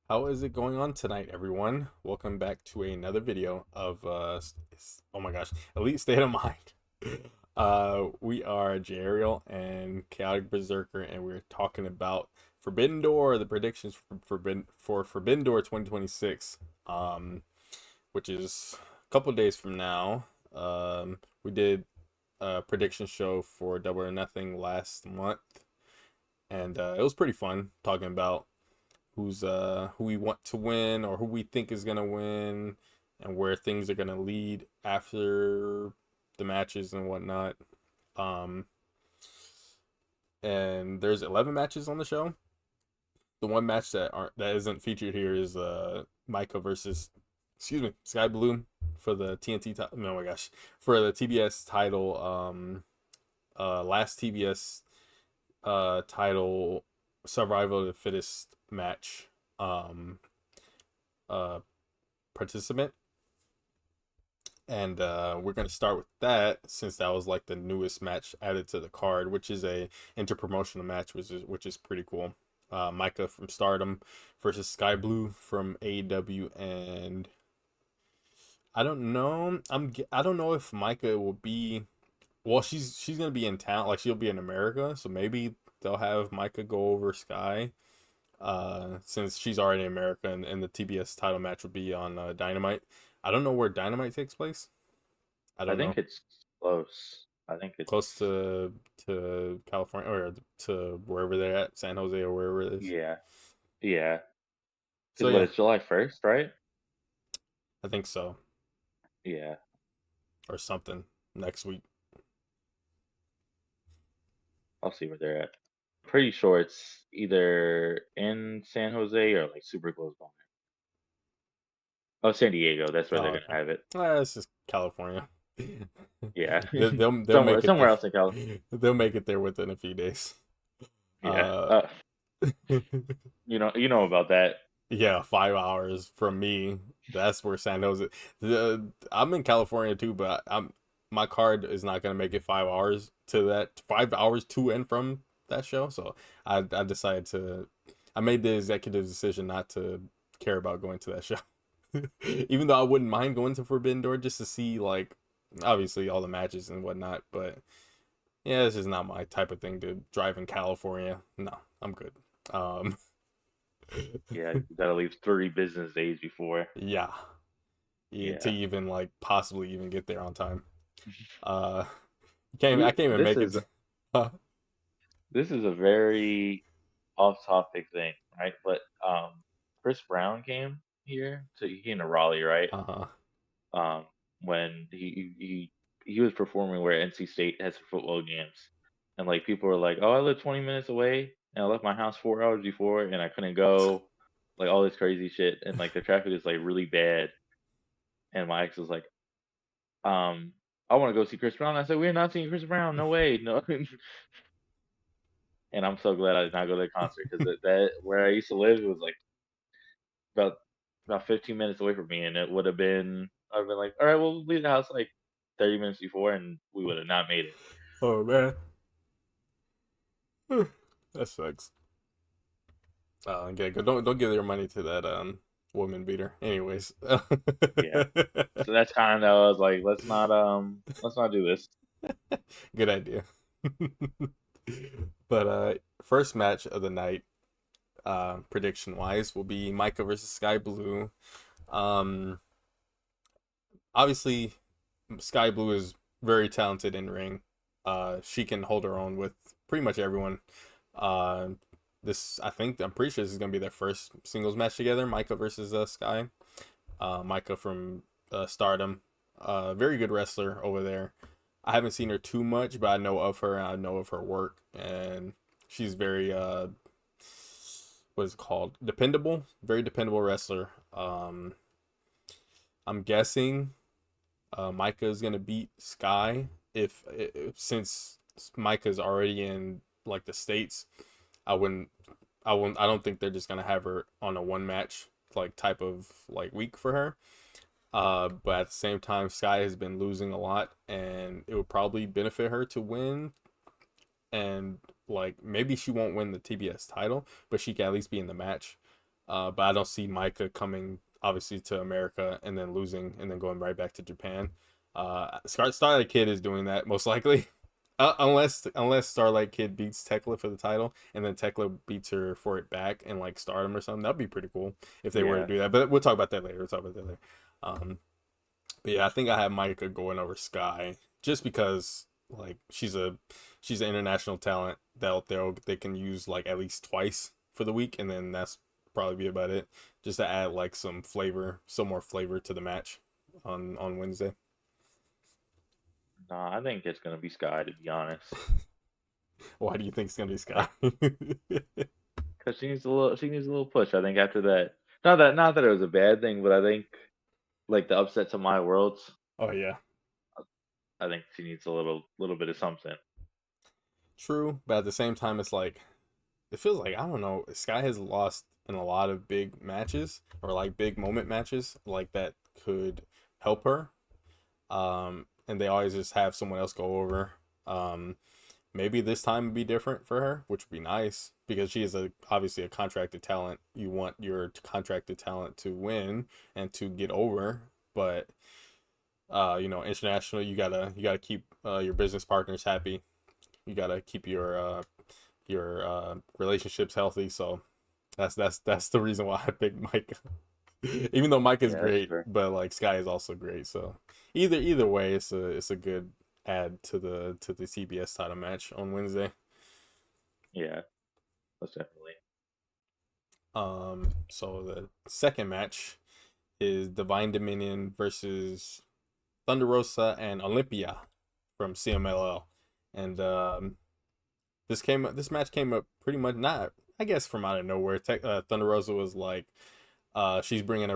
How is it going on tonight, everyone? Welcome back to another video of oh my gosh, Elite State of Mind. We are Jariel and Chaotic Berserker, and we're talking about Forbidden Door, the predictions for Forbidden Door 2026, which is a couple days from now. We did a prediction show for Double or Nothing last month, and it was pretty fun talking about who we want to win or who we think is gonna win and where things are gonna lead after the matches and whatnot. Um, and there's 11 matches on the show. The one match that isn't featured here is Micah versus Sky Blue for the TNT title. No, my gosh, for the TBS title. Last TBS title survival of the fittest match um uh participant, and we're gonna start with that since that was like the newest match added to the card, which is a interpromotional match, which is pretty cool. Micah from Stardom versus Sky Blue from AEW, and I don't know. I don't know if Micah will be. Well, she's gonna be in town, like she'll be in America, so maybe they'll have Micah go over Sky, since she's already in America, and the TBS title match would be on Dynamite. I don't know where Dynamite takes place. I I don't know. think it's close. I think Close it's to California or to wherever they're at, San Jose or wherever it is. yeah, yeah. So Because what yeah, it's July 1st, right? I think so, Yeah, or something next week. I'll see where they're at. Pretty sure it's either in San Jose or like super close by. Oh, San Diego. That's where they're Oh, gonna okay. have it. It's just California. Yeah, They'll somewhere make it there. somewhere else in California. They'll make it there within a few days. Yeah. Uh, You know about that. Yeah, 5 hours from me. That's where San Jose. I'm in California too, but my card is not gonna make it 5 hours to that 5 hours to and from that show. So I decided to. I made the executive decision not to care about going to that show, even though I wouldn't mind going to Forbidden Door just to see like obviously all the matches and whatnot. But yeah, this is not my type of thing to drive in California. No, I'm good. Um, Yeah, you gotta leave 3 business days before. yeah. Yeah, to Yeah. even like possibly even get there on time. Uh, I You. can't even This make is it. To, this is a very off-topic thing, right? But Chris Brown came here to he came to Raleigh, right? uh-huh. Um, when he was performing where NC State has football games, and like people were like, "Oh, I live 20 minutes away, and I left my house 4 hours before, and I couldn't go." Like all this crazy shit, and like the traffic is like really bad. And my ex was like, I want to go see Chris Brown. I said, "We're not seeing Chris Brown. No way, no." And I'm so glad I did not go to the concert because that where I used to live was like about 15 minutes away from me, and it would have been I've been like, all right, we'll leave the house like 30 minutes before, and we would have not made it. Oh man, that sucks. Yeah, don't give your money to that woman beater. Anyways, Yeah, so that's kind of I was like, let's not do this. good idea. But first match of the night, prediction wise, will be Micah versus Sky Blue. Um, Obviously Sky Blue is very talented in ring. She can hold her own with pretty much everyone. Uh, I'm pretty sure this is gonna be their first singles match together. Micah versus Sky. Micah from Stardom. Very good wrestler over there. I haven't seen her too much, but I know of her and I know of her work, and she's very what is it called? Dependable. Very dependable wrestler. I'm guessing Micah is gonna beat Sky if since Micah's already in like the states. I wouldn't. I don't think they're just gonna have her on a one match like type of like week for her. But at the same time, Sky has been losing a lot, and it would probably benefit her to win. And like maybe she won't win the TBS title, but she can at least be in the match. But I don't see Micah coming obviously to America and then losing and then going right back to Japan. Starlight Kid is doing that most likely. Unless Starlight Kid beats Thekla for the title and then Thekla beats her for it back and like Stardom or something, that'd be pretty cool if they were to Yeah. do that. But we'll talk about that later. We'll talk about that later. Um, but yeah, I think I have Micah going over Sky just because like she's an international talent that they can use like at least twice for the week, and then that's probably be about it. Just to add like some more flavor to the match on Wednesday. Nah, I think it's gonna be Sky, to be honest, Why do you think it's gonna be like Sky? because she needs a little push. I think after that, not that it was a bad thing, but I think like the upset to my worlds, Oh yeah, I think she needs a little bit of something. true. But at the same time, it's like it feels like I don't know. Sky has lost in a lot of big matches or like big moment matches like that could help her. And they always just have someone else go over. Um, Maybe this time would be different for her, which would be nice because she is obviously a contracted talent. You want your contracted talent to win and to get over, but international, you gotta keep your business partners happy. You gotta keep your relationships healthy. So that's the reason why I picked Mike. Even though Mike is Yeah, that's great, fair. but like Sky is also great. So either way, it's a good add to the CBS title match on Wednesday. Yeah, most definitely. So the second match is Divine Dominion versus Thunder Rosa and Olympia from CMLL, and this match came up pretty much not I guess from out of nowhere. Thunder Rosa was like, she's bringing a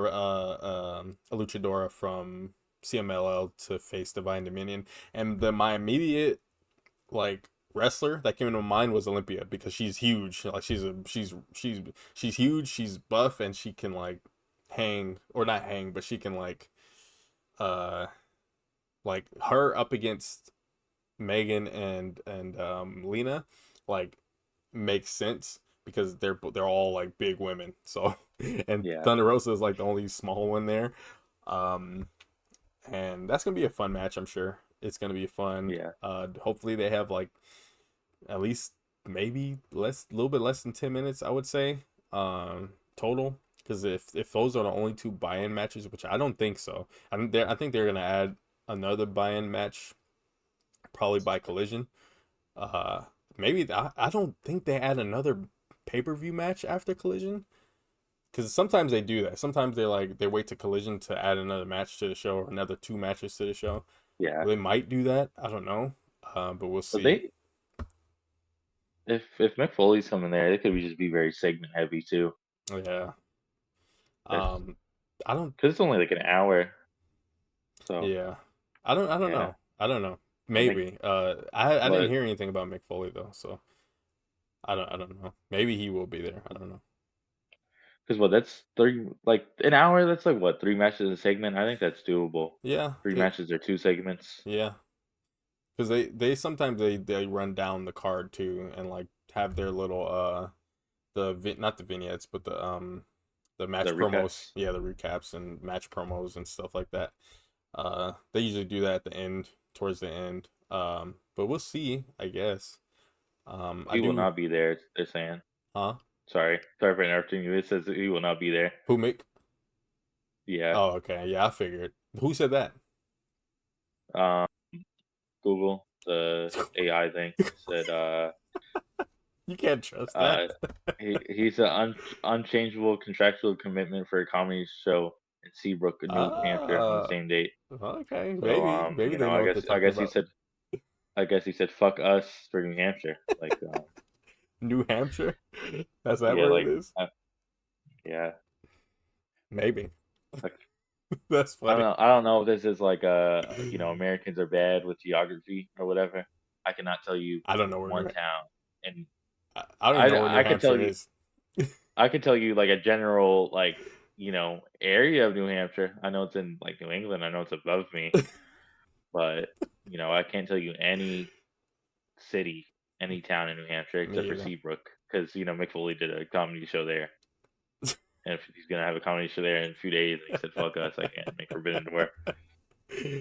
luchadora from CMLL to face Divine Dominion, and my immediate like wrestler that came into mind was Olympia because she's huge. Like she's huge. She's buff and she can like hang or not hang, but she can uh like her up against Megan and Lena like makes sense because they're all like big women. So and Yeah, Thunder Rosa is like the only small one there. Um and that's gonna be a fun match, I'm sure. It's gonna be fun. yeah, Hopefully they have like at least maybe a little bit less than 10 minutes, I would say, total. Because if those are the only two buy-in matches, which I don't think so, I think they're gonna add another buy-in match probably by Collision. Uh, Maybe I don't think they add another pay-per-view match after Collision. Because sometimes they do that. Sometimes they wait to Collision to add another match to the show or another two matches to the show. yeah. They might do that. I don't know. But we'll But see. they, if Mick Foley's coming there, it could be just be very segment heavy too. Yeah. If Um, I don't. because it's only like an hour, so Yeah, I don't yeah. know. I don't know. I think Maybe. I didn't what hear anything about Mick Foley though, so I don't know. Maybe he will be there. I don't know. because what that's three like an hour. That's like what 3 matches a segment. I think that's doable. Yeah, Three matches or 2 segments. yeah. Because they sometimes they run down the card too and like have their little not the vignettes but the The match promos. recaps. Yeah, the recaps and match promos and stuff like that. They usually do that at the end, towards the end. But we'll see. I guess. I He will do. not be there. They're saying. Huh? Sorry for interrupting you. It says that he will not be there. Who make? Yeah. Oh, okay. Yeah, I figured. Who said that? Um, Google the AI thing said You can't trust that. uh he's an unchangeable contractual commitment for a comedy show in Seabrook, New Hampshire, on the Ah, same date. okay. So Maybe they know what they're talking about. I guess he said fuck us for New Hampshire. Like New Hampshire. That's that yeah, where it like is. yeah. Maybe. Like That's funny. I don't know if this is like Americans are bad with geography or whatever. I cannot tell you I don't know where one town, and I don't even know where New I could tell Hampshire you is. like a general like area of New Hampshire. I know it's in like New England. I know it's above me, but I can't tell you any city, any town in New Hampshire Me except for either. Seabrook because Mick Foley did a comedy show there, and if he's gonna have a comedy show there in a few days, and he said, "Fuck us, I can't make Forbidden Door."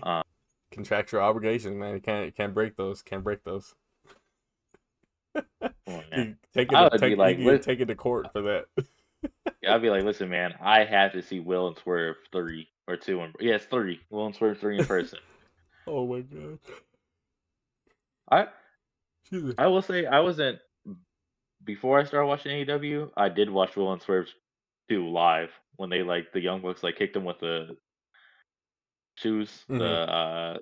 Um, Contractual obligations, man. You can't break those. Can't break those. Come on, man. You take it I to would be you like, can take it to court for that. I'd be like, listen, man, I have to see Will and Swerve 3 or 2, and yeah, it's 3. Will and Swerve 3 in person. Oh my god. I Excuse me. I will say I wasn't before I started watching AEW. I did watch Will and Swerve 2 live when they like the Young Bucks like kicked him with the shoes, the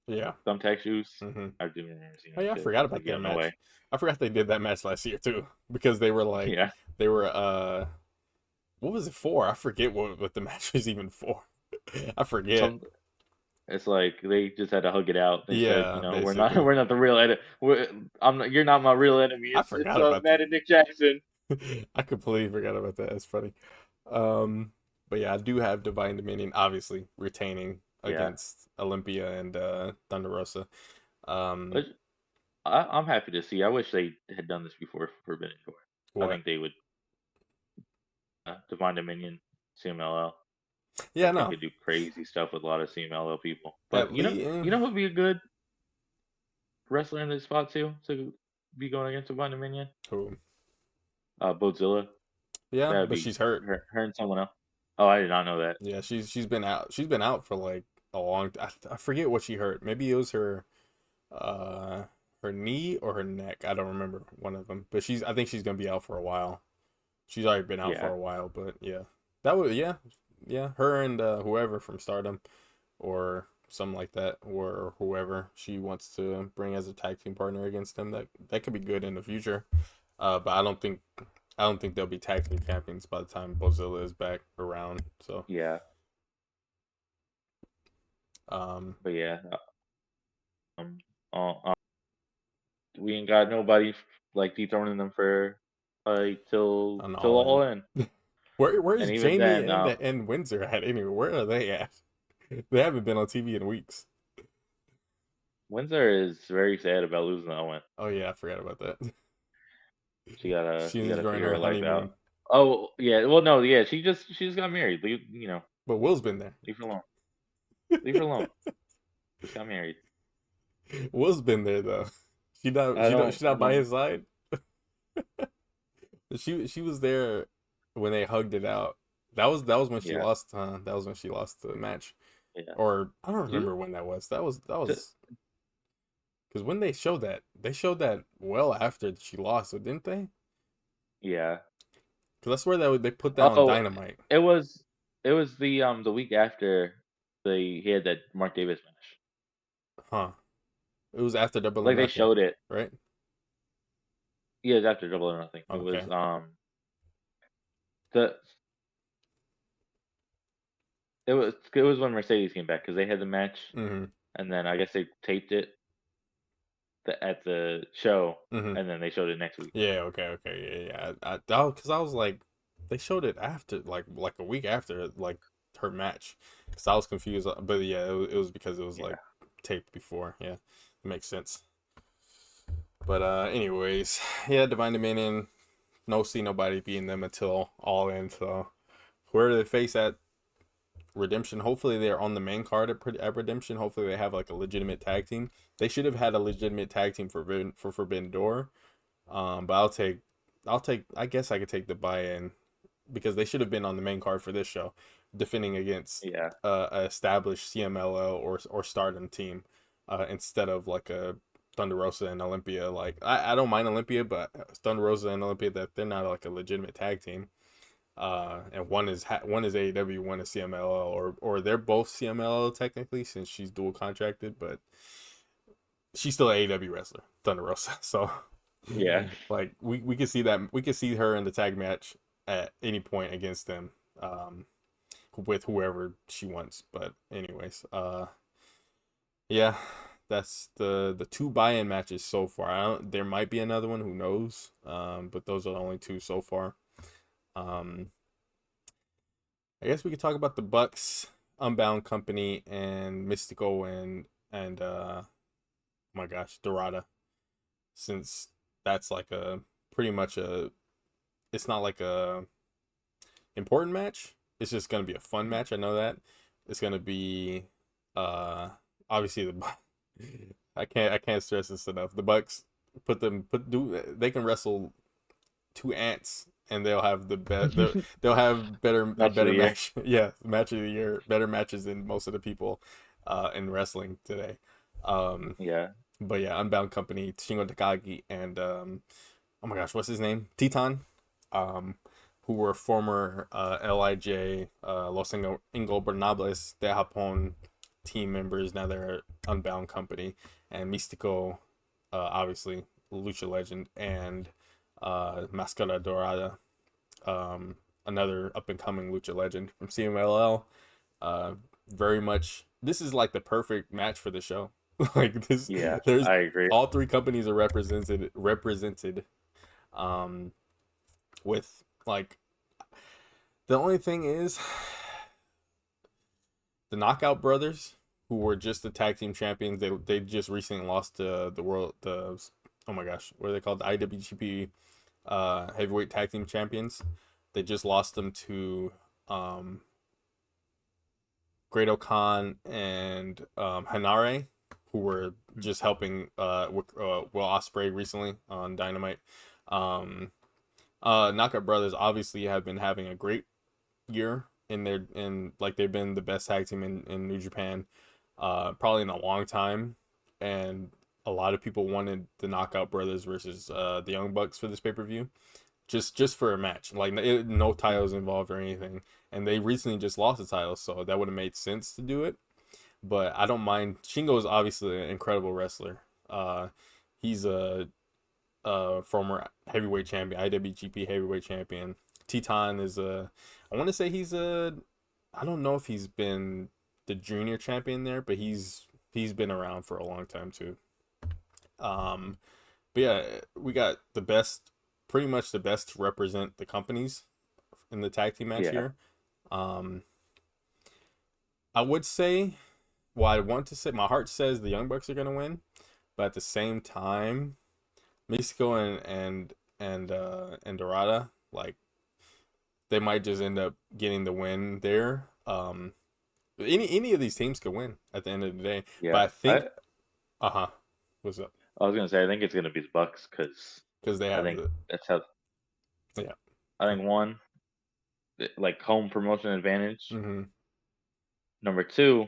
Mm-hmm. Yeah. thumbtack shoes. Mm-hmm. I do remember seeing Oh that yeah, I shit. forgot I was about like, yeah, that no way. match. I forgot they did that match last year too because they were like Yeah, they were what was it for? I forget what the match was even for. I forget. some it's like they just had to hug it out. They said, Yeah, we're not basically. we're not the real enemy. I'm not, you're not my real enemy. I It's forgot about Matt that. and Nick Jackson. I completely forgot about that. It's funny. Um, but yeah, I do have Divine Dominion obviously retaining Yeah, against Olympia and Thunder Rosa. Um, which I'm happy to see. I wish they had done this before Forbidden Door. I what? think they would Divine Dominion, CMLL. Yeah, Like they no. could do crazy stuff with a lot of CMLL people. But At least you know who'd be a good wrestler in this spot too to be going against Divine Dominion? who? Bodzilla. Yeah, That would but be she's hurt. her and someone else. Oh, I did not know that. Yeah, she's been out. She's been out for like a long. I forget what she hurt. Maybe it was uh her knee or her neck. I don't remember one of them. But I think she's gonna be out for a while. She's already been out for Yeah, a while. But yeah, that would yeah. Her and whoever from Stardom or something like that, or whoever she wants to bring as a tag team partner against them. That could be good in the future. But I don't think they'll be tag team champions by the time Bozilla is back around. So yeah. um, But yeah, um, we ain't got nobody like dethroning them for till an till all all in. in. Where's And even Jamie then, and Windsor at anyway? Where are they at? They haven't been on TV in weeks. Windsor is very sad about losing Owen. Oh yeah, I forgot about that. She's She gotta enjoying figure her her life out. honeymoon, Oh yeah, well no, yeah, she just got married. but Will's been there. Leave her alone. Leave her alone. Just got married. Will's been there though. She's I not by don't. his side. She was there when they hugged it out. That was when she Yeah, lost. That was when she lost the match, yeah. or I don't She, remember when that was. That t- was because when they showed that well after she lost, so didn't they? yeah. Because I swear that they put that on Oh, Dynamite. it was the week after he had that Mark Davis match. Huh. It was after Double or Like they Nothing, showed it. right? Yeah, it was after Double or Nothing. It was Okay. the it was when Mercedes came back because they had the match, Mm-hmm. and then I guess they taped it at the show, Mm-hmm. and then they showed it next week. Yeah, okay. Yeah. Because I was like, they showed it after, like a week after, like her match. Because I was confused. But yeah, it was because it was Yeah, like taped before. Yeah, it makes sense. But anyways, yeah, Divine Dominion, no see nobody beating them until All In. So where do they face at Redemption? Hopefully they're on the main card at Redemption. Hopefully they have like a legitimate tag team. They should have had a legitimate tag team for Forbidden Door. But I'll take. I guess I could take the buy-in because they should have been on the main card for this show, defending against yeah, a established CMLL or Stardom team, instead of like a Thunder Rosa and Olympia. Like I don't mind Olympia, but Thunder Rosa and Olympia, that they're not like a legitimate tag team. And one is AEW, one is CMLL, or they're both CMLL technically since she's dual contracted, but she's still an AEW wrestler, Thunder Rosa. So yeah, like we could see that we could see her in the tag match at any point against them, with whoever she wants. But anyways, yeah, that's the two buy-in matches so far. There might be another one, who knows? But those are the only two so far. Um, I guess we could talk about the Bucks, Unbound Company, and Mystico and oh my gosh, Dorada, since that's like a pretty much a it's not like a important match. It's just gonna be a fun match. I know that it's gonna be uh obviously the I can't stress this enough. The Bucks they can wrestle two ants and they'll have they'll have a Match of better the year. match. Yeah, match of the year, better matches than most of the people in wrestling today. Um, Yeah. but yeah, Unbound Company, Shingo Takagi and oh my gosh, what's his name? Titan, um, who were former LIJ Ingobernables de Japón team members. Now they're Unbound Company, and Místico, obviously Lucha Legend, and Máscara Dorada, another up and coming Lucha Legend from CMLL. Uh, very much, this is like the perfect match for the show. Like this, Yeah, there's I agree. all three companies are represented um with like the only thing is the Knockout Brothers, who were just the tag team champions. They just recently lost the world the oh my gosh, what are they called? The IWGP heavyweight tag team champions. They just lost them to um Great Khan and Hanare, who were just helping with Will Ospreay recently on Dynamite. Um, Knockout Brothers obviously have been having a great year in like they've been the best tag team in New Japan, probably in a long time, and a lot of people wanted the Knockout Brothers versus the Young Bucks for this pay-per-view, just for a match, like no titles involved or anything, and they recently just lost the title, so that would have made sense to do it. But I don't mind. Shingo is obviously an incredible wrestler. He's a former heavyweight champion, IWGP heavyweight champion. Teton is a, I want to say he's a, I don't know if he's been the junior champion there, but he's been around for a long time too. Um, but yeah, we got the best, pretty much the best to represent the companies in the tag team match Yeah. here. Um, I would say, well, I want to say, my heart says the Young Bucks are gonna win, but at the same time, Mexico and Dorada, like they might just end up getting the win there. Any of these teams could win at the end of the day, but Yeah. I think, uh huh, what's up? I was gonna say I think it's gonna be the Bucks because Because they I have think the that's how yeah, I think one like home promotion advantage. mm-hmm, Number two,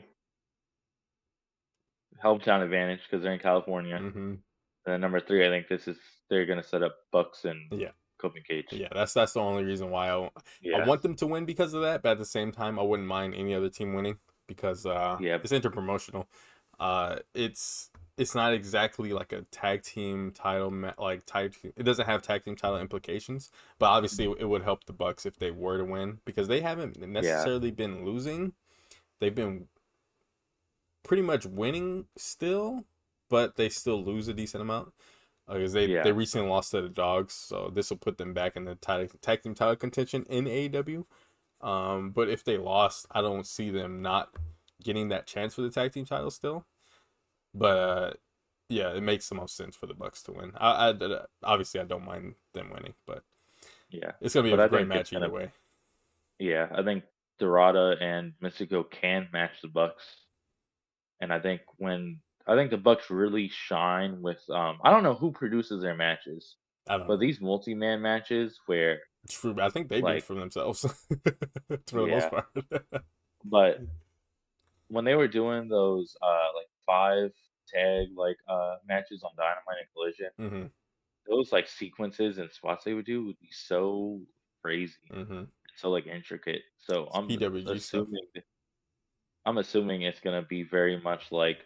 hometown advantage because they're in California. mm-hmm, And then number three, I think they're gonna set up Bucks and yeah. Coping Cage. Yeah, that's the only reason why I Yeah. want them to win because of that, but at the same time, I wouldn't mind any other team winning because Yeah. it's interpromotional. It's not exactly like a tag team title like tag team. It doesn't have tag team title implications, but obviously Mhm. it would help the Bucks if they were to win because they haven't Yeah. necessarily been losing. They've been pretty much winning still, but they still lose a decent amount because they Yeah. recently lost to the Dogs, so this will put them back in the tag team title contention in AEW. But if they lost, I don't see them not getting that chance for the tag team title still. But yeah, it makes the most sense for the Bucks to win. Obviously I don't mind them winning, but Yeah. it's gonna be But a I great think it's match either gonna way. yeah, I think Dorada and Mystico can match the Bucks. And I think the Bucks really shine with I don't know who produces their matches, I don't but know. these multi-man matches where True, I think they do like for themselves for the most yeah, part. but when they were doing those like five tag matches on Dynamite and Collision, hmm those like sequences and spots they would do would be so crazy, hmm so like intricate. So It's PWG stuff. I'm assuming it's gonna be very much like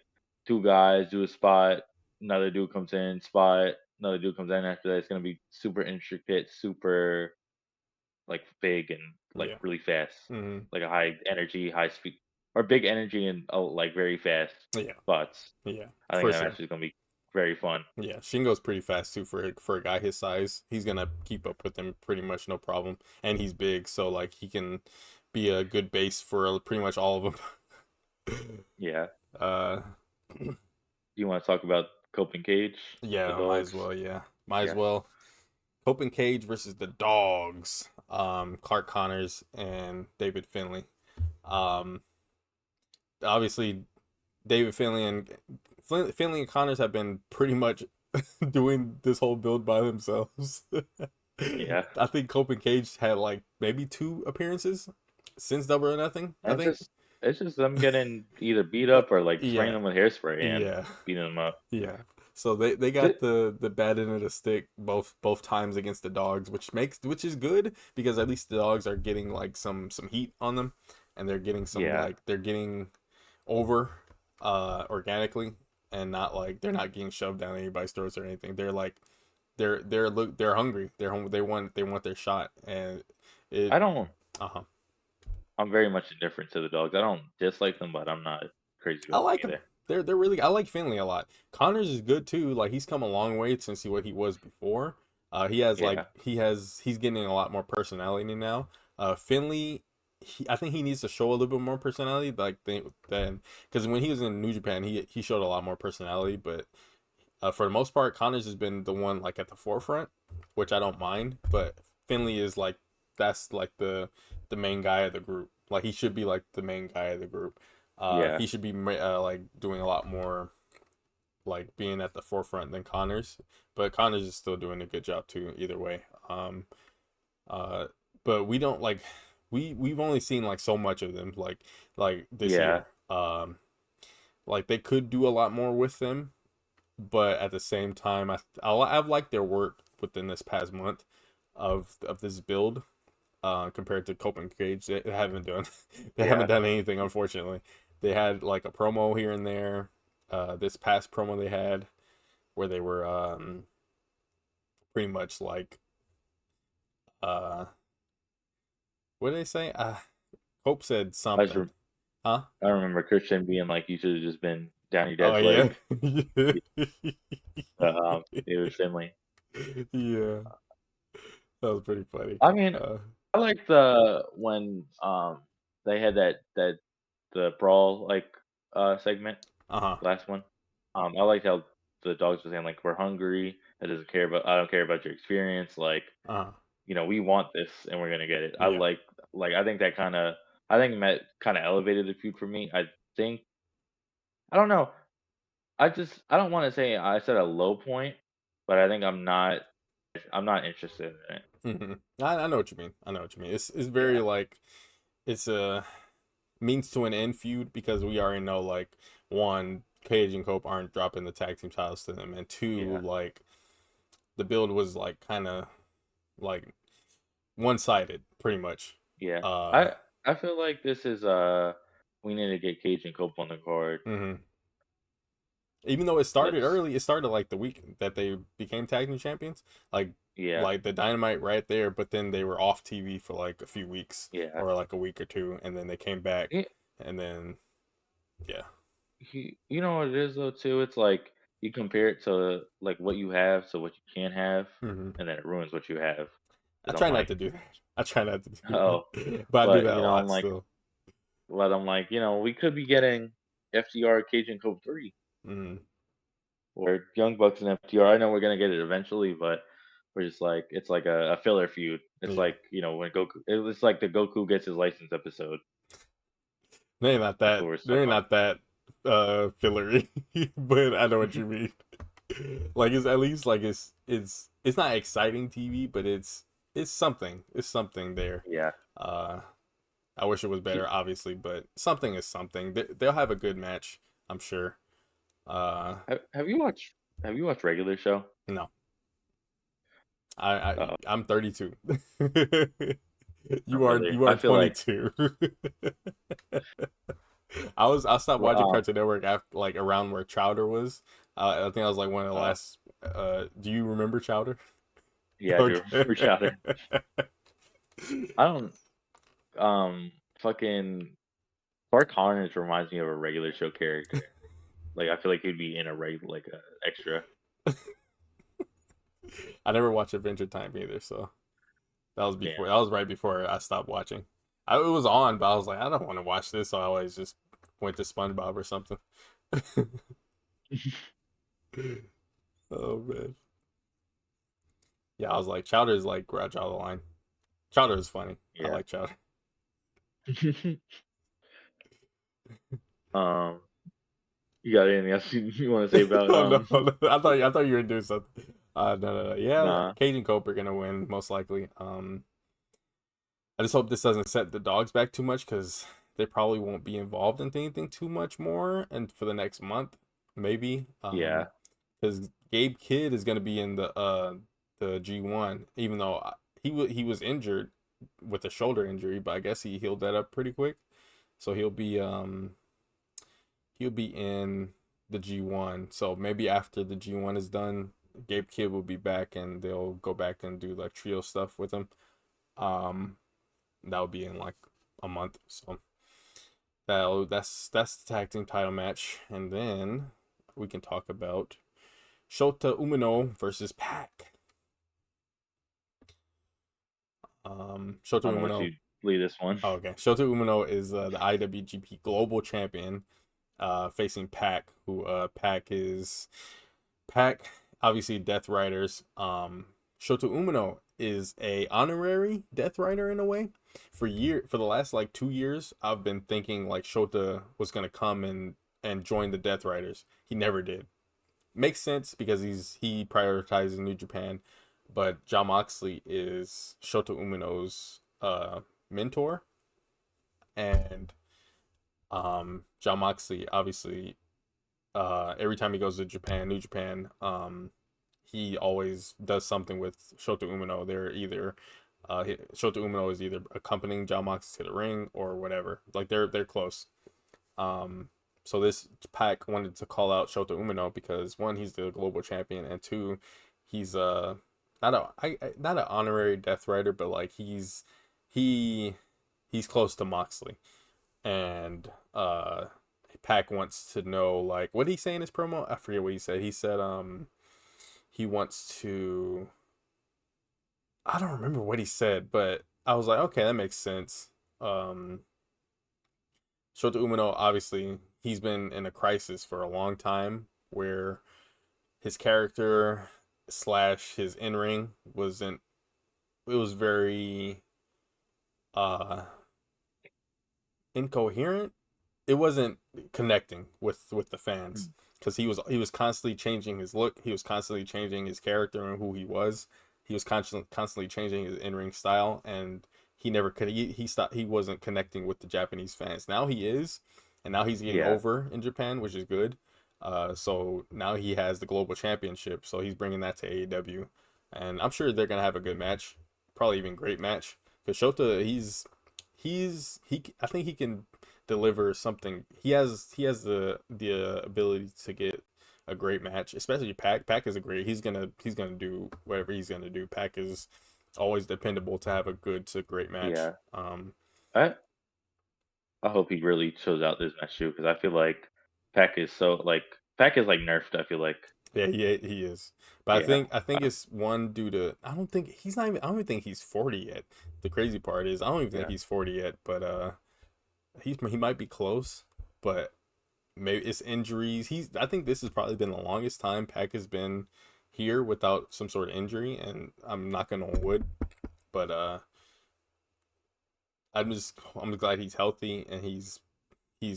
two guys do a spot, another dude comes in, spot, another dude comes in after that. It's gonna be super intricate, super like big and like Yeah. really fast, hmm like a high energy, high speed, or big energy and like very fast Yeah. spots. Yeah. I think For that sure. match is gonna be very fun. Yeah. Shingo's pretty fast too for a guy his size. He's gonna keep up with him pretty much no problem, and he's big, so like he can be a good base for pretty much all of them. Yeah. uh, You want to talk about Coping Cage, the yeah. Might as dogs? well. Yeah. Might as Yes. well. Open Cage versus the Dogs. Clark Connors and David Finlay. Um, Obviously, David Finlay and Finlay and Connors have been pretty much doing this whole build by themselves. Yeah. I think Cope and Cage had like maybe 2 appearances since Double or Nothing. I And think. it's just them getting either beat up or like spraying Yeah, them with hairspray and yeah, beating them up. yeah. So they got the bad end of the stick both times against the Dogs, which is good because at least the Dogs are getting like some heat on them, and they're getting some Yeah. like they're getting over organically, and not like they're not getting shoved down anybody's throats or anything. They're like they're hungry. They want their shot, and it I don't. uh-huh. I'm very much indifferent to the Dogs. I don't dislike them, but I'm not crazy I about them like them. either. They're really. I like Finley a lot. Connors is good too. Like he's come a long way since what he was before. He has like Yeah. he's getting a lot more personality now. Finley, I think he needs to show a little bit more personality. Like than because when he was in New Japan, he showed a lot more personality. But for the most part, Connors has been the one like at the forefront, which I don't mind. But Finley is like that's like the main guy of the group. Like he should be like the main guy of the group. Yeah. He should be like doing a lot more, like being at the forefront than Connors. But Connors is still doing a good job too. Either way. Uh, but we don't like we've only seen like so much of them like this Yeah. year. Like they could do a lot more with them, but at the same time, I've liked their work within this past month of this build. Compared to Cope and Cage, they haven't done they haven't Yeah. done anything, unfortunately. They had like a promo here and there. This past promo they had where they were pretty much like uh what did they say? Cope said I just something. Huh? I remember Christian being like, "You should have just been down your Oh dad's yeah. leg." It was Finley. Yeah. That was pretty funny. I mean, Uh I like the when they had that the brawl like segment, uh-huh. last one. I liked how the dogs were saying like we're hungry. I don't care about your experience. Like Uh-huh. we want this and we're gonna get it. Yeah. I think I think that kind of elevated the feud for me. Think I don't know. I don't want to say I said a low point, but I think I'm not interested in it. I know what you mean. I know what you mean. It's very Yeah, like it's a means to an end feud because we already know like one, Cage and Cope aren't dropping the tag team titles to them, and two, yeah, like the build was like kind of like one sided, pretty much. yeah. Uh, I feel like this is we need to get Cage and Cope on the card. mhm. Even though it started Let's early, it started like the week that they became tag team champions, like yeah, like the Dynamite right there. But then they were off TV for like a few weeks yeah. or like a week or two, and then they came back, It, and then yeah. you know what it is though too. It's like you compare it to like what you have to what you can have, Hmm. and then it ruins what you have. I Because I'm try not like, to do that. I try not to do oh, that, but I do but that a I'm lot like, still. we could be getting FTR Cage and Cope 3 Mm, or Young Bucks and FTR. I know we're gonna get it eventually, but we're just like it's like a filler feud. It's yeah, like when it's like the Goku gets his license episode. they're not That's what that. we're stuck They're on. not that fillery, but I know what you mean. Like it's at least like it's not exciting TV, but it's something. It's something there. Yeah. Uh, I wish it was Do- better, obviously, but something is something. They'll have a good match, I'm sure. Uh, Have you watched regular show? no, Uh, I'm 32. not really. You I are feel like 22. I stopped watching well, Cartoon Network after like around where Chowder was. I think I was like one of the uh, last. Do you remember Chowder? yeah, I do Okay. remember Chowder. I don't fucking Clark Connors reminds me of a regular show character. Like I feel like he'd be in a regular like a extra. I never watched Adventure Time either, so that was before. Damn. That was right before I stopped watching. It was on, but I was like, I don't want to watch this, so I always just went to SpongeBob or something. Oh man, Yeah, I was like, Chowder is like where I draw the line. Chowder is funny. I Yeah. like Chowder. um, you got anything else you want to say about Oh no, no, I thought you were doing something. No. Yeah, Nah. Cage and Cope are gonna win most likely. I just hope this doesn't set the dogs back too much because they probably won't be involved in anything too much more, and for the next month, maybe. Yeah. Because Gabe Kidd is gonna be in the G1, even though he was injured with a shoulder injury, but I guess he healed that up pretty quick. So he'll be in the G1. So maybe after the G1 is done, Gabe Kidd will be back and they'll go back and do like trio stuff with him. Um, that'll be in like a month. So that's the tag team title match, and then we can talk about Shota Umino versus Pac. Shota I'm gonna let Umino. you lead this one. Oh, okay. Shota Umino is the IWGP Global Champion, facing Pac, who Pac, obviously Death Riders. Shota Umino is a honorary Death Rider in a way. For the last like 2 years, I've been thinking like Shota was gonna come and join the Death Riders. He never did. Makes sense because he prioritizes New Japan, but John Moxley is Shota Umino's mentor, and John Moxley obviously every time he goes to Japan, New Japan, he always does something with Shota Umino. Shota Umino is either accompanying John Moxley to the ring or whatever. Like they're close. Um, so this pack wanted to call out Shota Umino because one, he's the global champion, and two, he's not an honorary Death Rider, but like he he's close to Moxley, and Pac wants to know like what did he say in his promo? I forget what he said. He said he wants to, I don't remember what he said, but I was like, okay, that makes sense. Um Shota Umino, obviously, he's been in a crisis for a long time where his character slash his in ring wasn't, it was very uh incoherent. It wasn't connecting with the fans because he was constantly changing his look. He was constantly changing his character and who he was. He was constantly changing his in ring style, and he never could. He stopped. He wasn't connecting with the Japanese fans. Now he is, and now he's getting Yeah. over in Japan, which is good. So now he has the global championship, so he's bringing that to AEW, and I'm sure they're gonna have a good match, probably even great match. Because Shota, I think he can deliver something. He has the ability to get a great match, especially Pac. Pac is a great. He's gonna do whatever he's gonna do. Pac is always dependable to have a good to great match. Yeah. I I hope he really shows out this match too, because I feel like Pac is like nerfed. I feel like. Yeah, he is. But Yeah. I think it's one due to I don't think he's not even I don't even think he's 40 yet. The crazy part is I don't even think Yeah. he's 40 yet, but he might be close, but maybe it's injuries. I think this has probably been the longest time Pac has been here without some sort of injury, and I'm knocking on wood, but I'm glad he's healthy and he's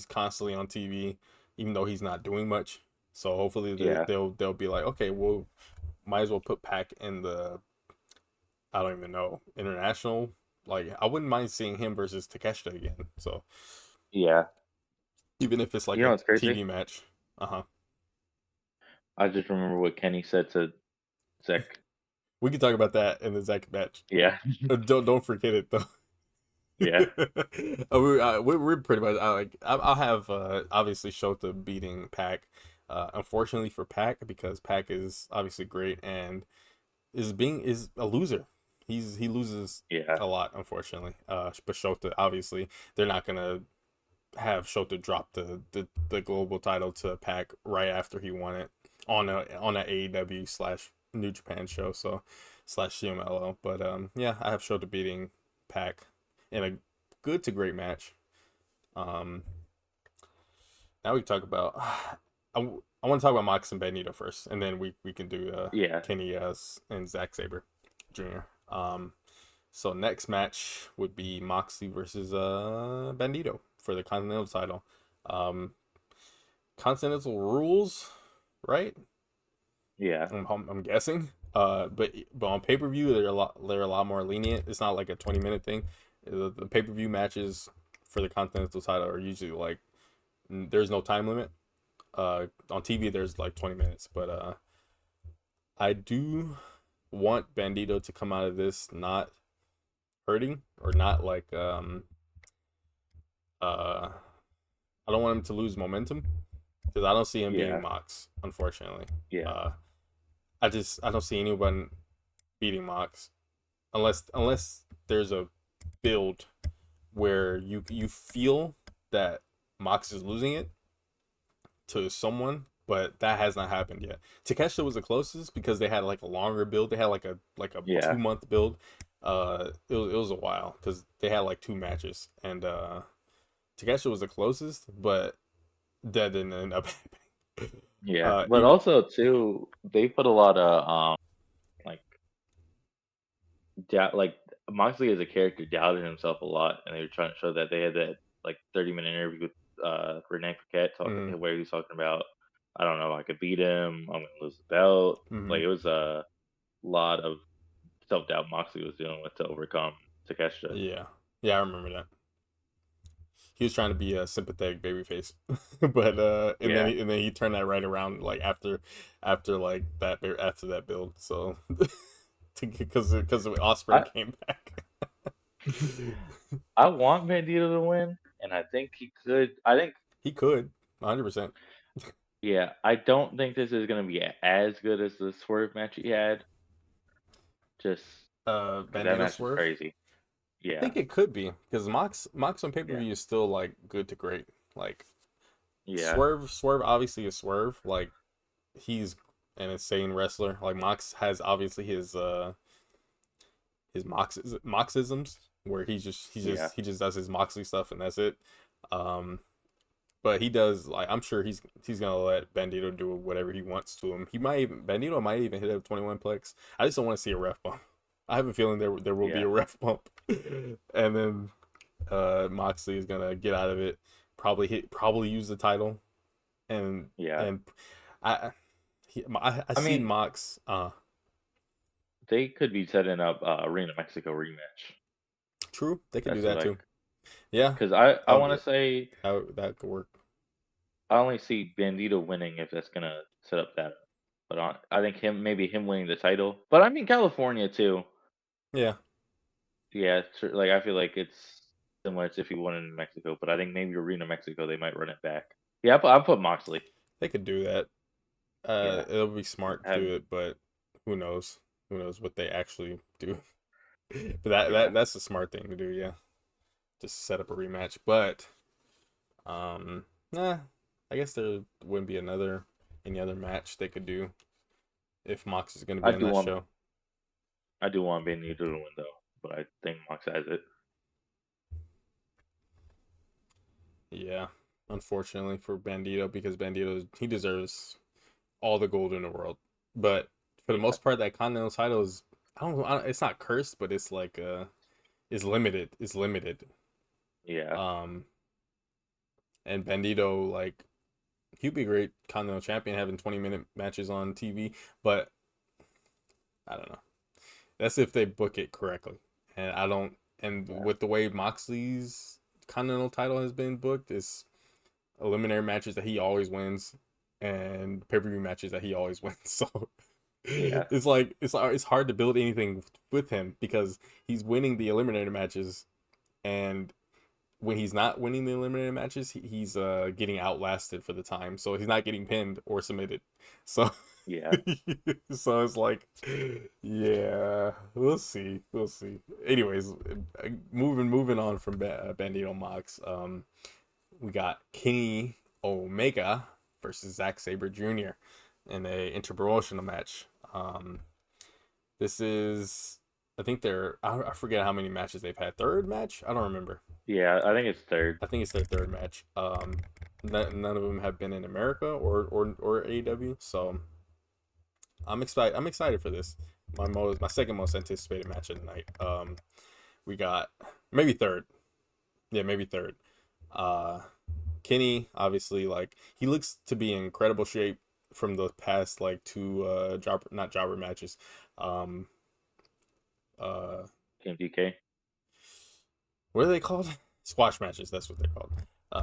constantly on TV, even though he's not doing much. So hopefully Yeah. they'll be like, okay, well, might as well put Pac in the, I don't even know, international. Like I wouldn't mind seeing him versus Takeshita again. So Yeah. even if it's like You know a what's crazy? TV match, uh huh. I just remember what Kenny said to Zach. We can talk about that in the Zach match. Yeah. Don't forget it though. Yeah. We're pretty much I'll have obviously Shota beating Pac. Unfortunately for Pac because Pac is obviously great and is a loser. He loses Yeah. a lot unfortunately. But Shota obviously they're not gonna have Shota drop the global title to Pac right after he won it on a AEW slash New Japan show slash CMLL. But yeah, I have Shota beating Pac in a good to great match. Um, now we talk about I want to talk about Mox and Benito first, and then we can do Yeah. Kenny and Zack Saber. Jr. So next match would be Moxley versus Bandito for the Continental title. Um, Continental rules, right? Yeah. I'm guessing. But on pay per view they're a lot more lenient. It's not like a 20-minute thing. The pay per view matches for the Continental title are usually like there's no time limit. On TV there's like 20 minutes, but I do want Bandito to come out of this not hurting or not like uh I don't want him to lose momentum because I don't see him beating Yeah. Mox, unfortunately. Yeah. Uh I don't see anyone beating Mox unless there's a build where you feel that Mox is losing it to someone, but that has not happened yet. Takeshita was the closest because they had like a longer build. They had like a Yeah. 2 month build. It was a while because they had like two matches, and Takeshita was the closest, but that didn't end up happening. Yeah. But Even also too, they put a lot of like doubt, like Moxley as a character doubted himself a lot, and they were trying to show that. They had that like 30-minute interview with Renee Paquette mm, talking where he was talking about, I don't know, I could beat him, I'm gonna lose the belt. mm, Like it was a lot of self doubt Moxley was dealing with to overcome Takeshita. yeah, yeah, I remember that. He was trying to be a sympathetic babyface, but Yeah. and then he turned that right around like after like that after that build. So because Osprey I came back. I want Bandito to win, and I think he could. I think, He could 100%. yeah, I don't think this is gonna be as good as the Swerve match he had, just because that Bandito match was Swerve. crazy. I Yeah. think it could be because Mox on pay per Yeah. view is still like good to great. Like Yeah. Swerve obviously is Swerve. Like he's an insane wrestler. Like Mox has obviously his Moxisms where Yeah. he just does his Moxley stuff and that's it. Um, but he does like I'm sure he's gonna let Bandito do whatever he wants to him. He might even Bandito might even hit a 21 plex. I just don't want to see a ref bump. I have a feeling there will be Yeah. a ref bump, and then Moxley is gonna get out of it. Probably use the title, and Yeah. and I I I see mean, Mox. they could be setting up Arena Mexico rematch. True, they could do That's that like, too. Yeah, because I that want to would say that could work. I only see Bandito winning if that's gonna set up that. But I think maybe him winning the title. But I mean California too. Yeah, Yeah, like I feel like it's similar to if he won in Mexico. But I think maybe Arena Mexico they might run it back. Yeah, I put Moxley. they could do that. Yeah, It'll be smart to have do it, but who knows? Who knows what they actually do? But yeah. that's a smart thing to do. Yeah, just set up a rematch. But nah, I guess there wouldn't be any other match they could do if Mox is going to I be on do that want show. I do want Bandito to win though, but I think Mox has it. Yeah, unfortunately for Bandito because Bandito he deserves all the gold in the world. But for the Yeah, most part, that Continental title is I don't it's not cursed, but it's like is limited. It's limited. yeah. Um, and Bandito like he'd be a great Continental champion having 20-minute matches on TV, but I don't know. That's if they book it correctly. And I don't and Yeah. with the way Moxley's Continental title has been booked, is eliminatory matches that he always wins and pay-per-view matches that he always wins. So Yeah. it's hard to build anything with him because he's winning the eliminator matches and when he's not winning the eliminator matches, he's getting outlasted for the time. So he's not getting pinned or submitted. So Yeah. so it's like yeah, we'll see. We'll see. Anyways, moving on from Bandito Mox, we got Kenny Omega versus Zack Sabre Jr. in a interpromotional match. This is, I think I forget how many matches they've had. Third match? I don't remember. Yeah. I think it's third. I think it's their third match. None of them have been in America or AEW, so I'm excited. I'm excited for this. my second most anticipated match of the night. We got maybe third. Yeah, maybe third. Uh, Kenny, obviously, like he looks to be in incredible shape from the past like two not jobber matches. Um, uh, KMTK. what are they called? Squash matches. That's what they're called.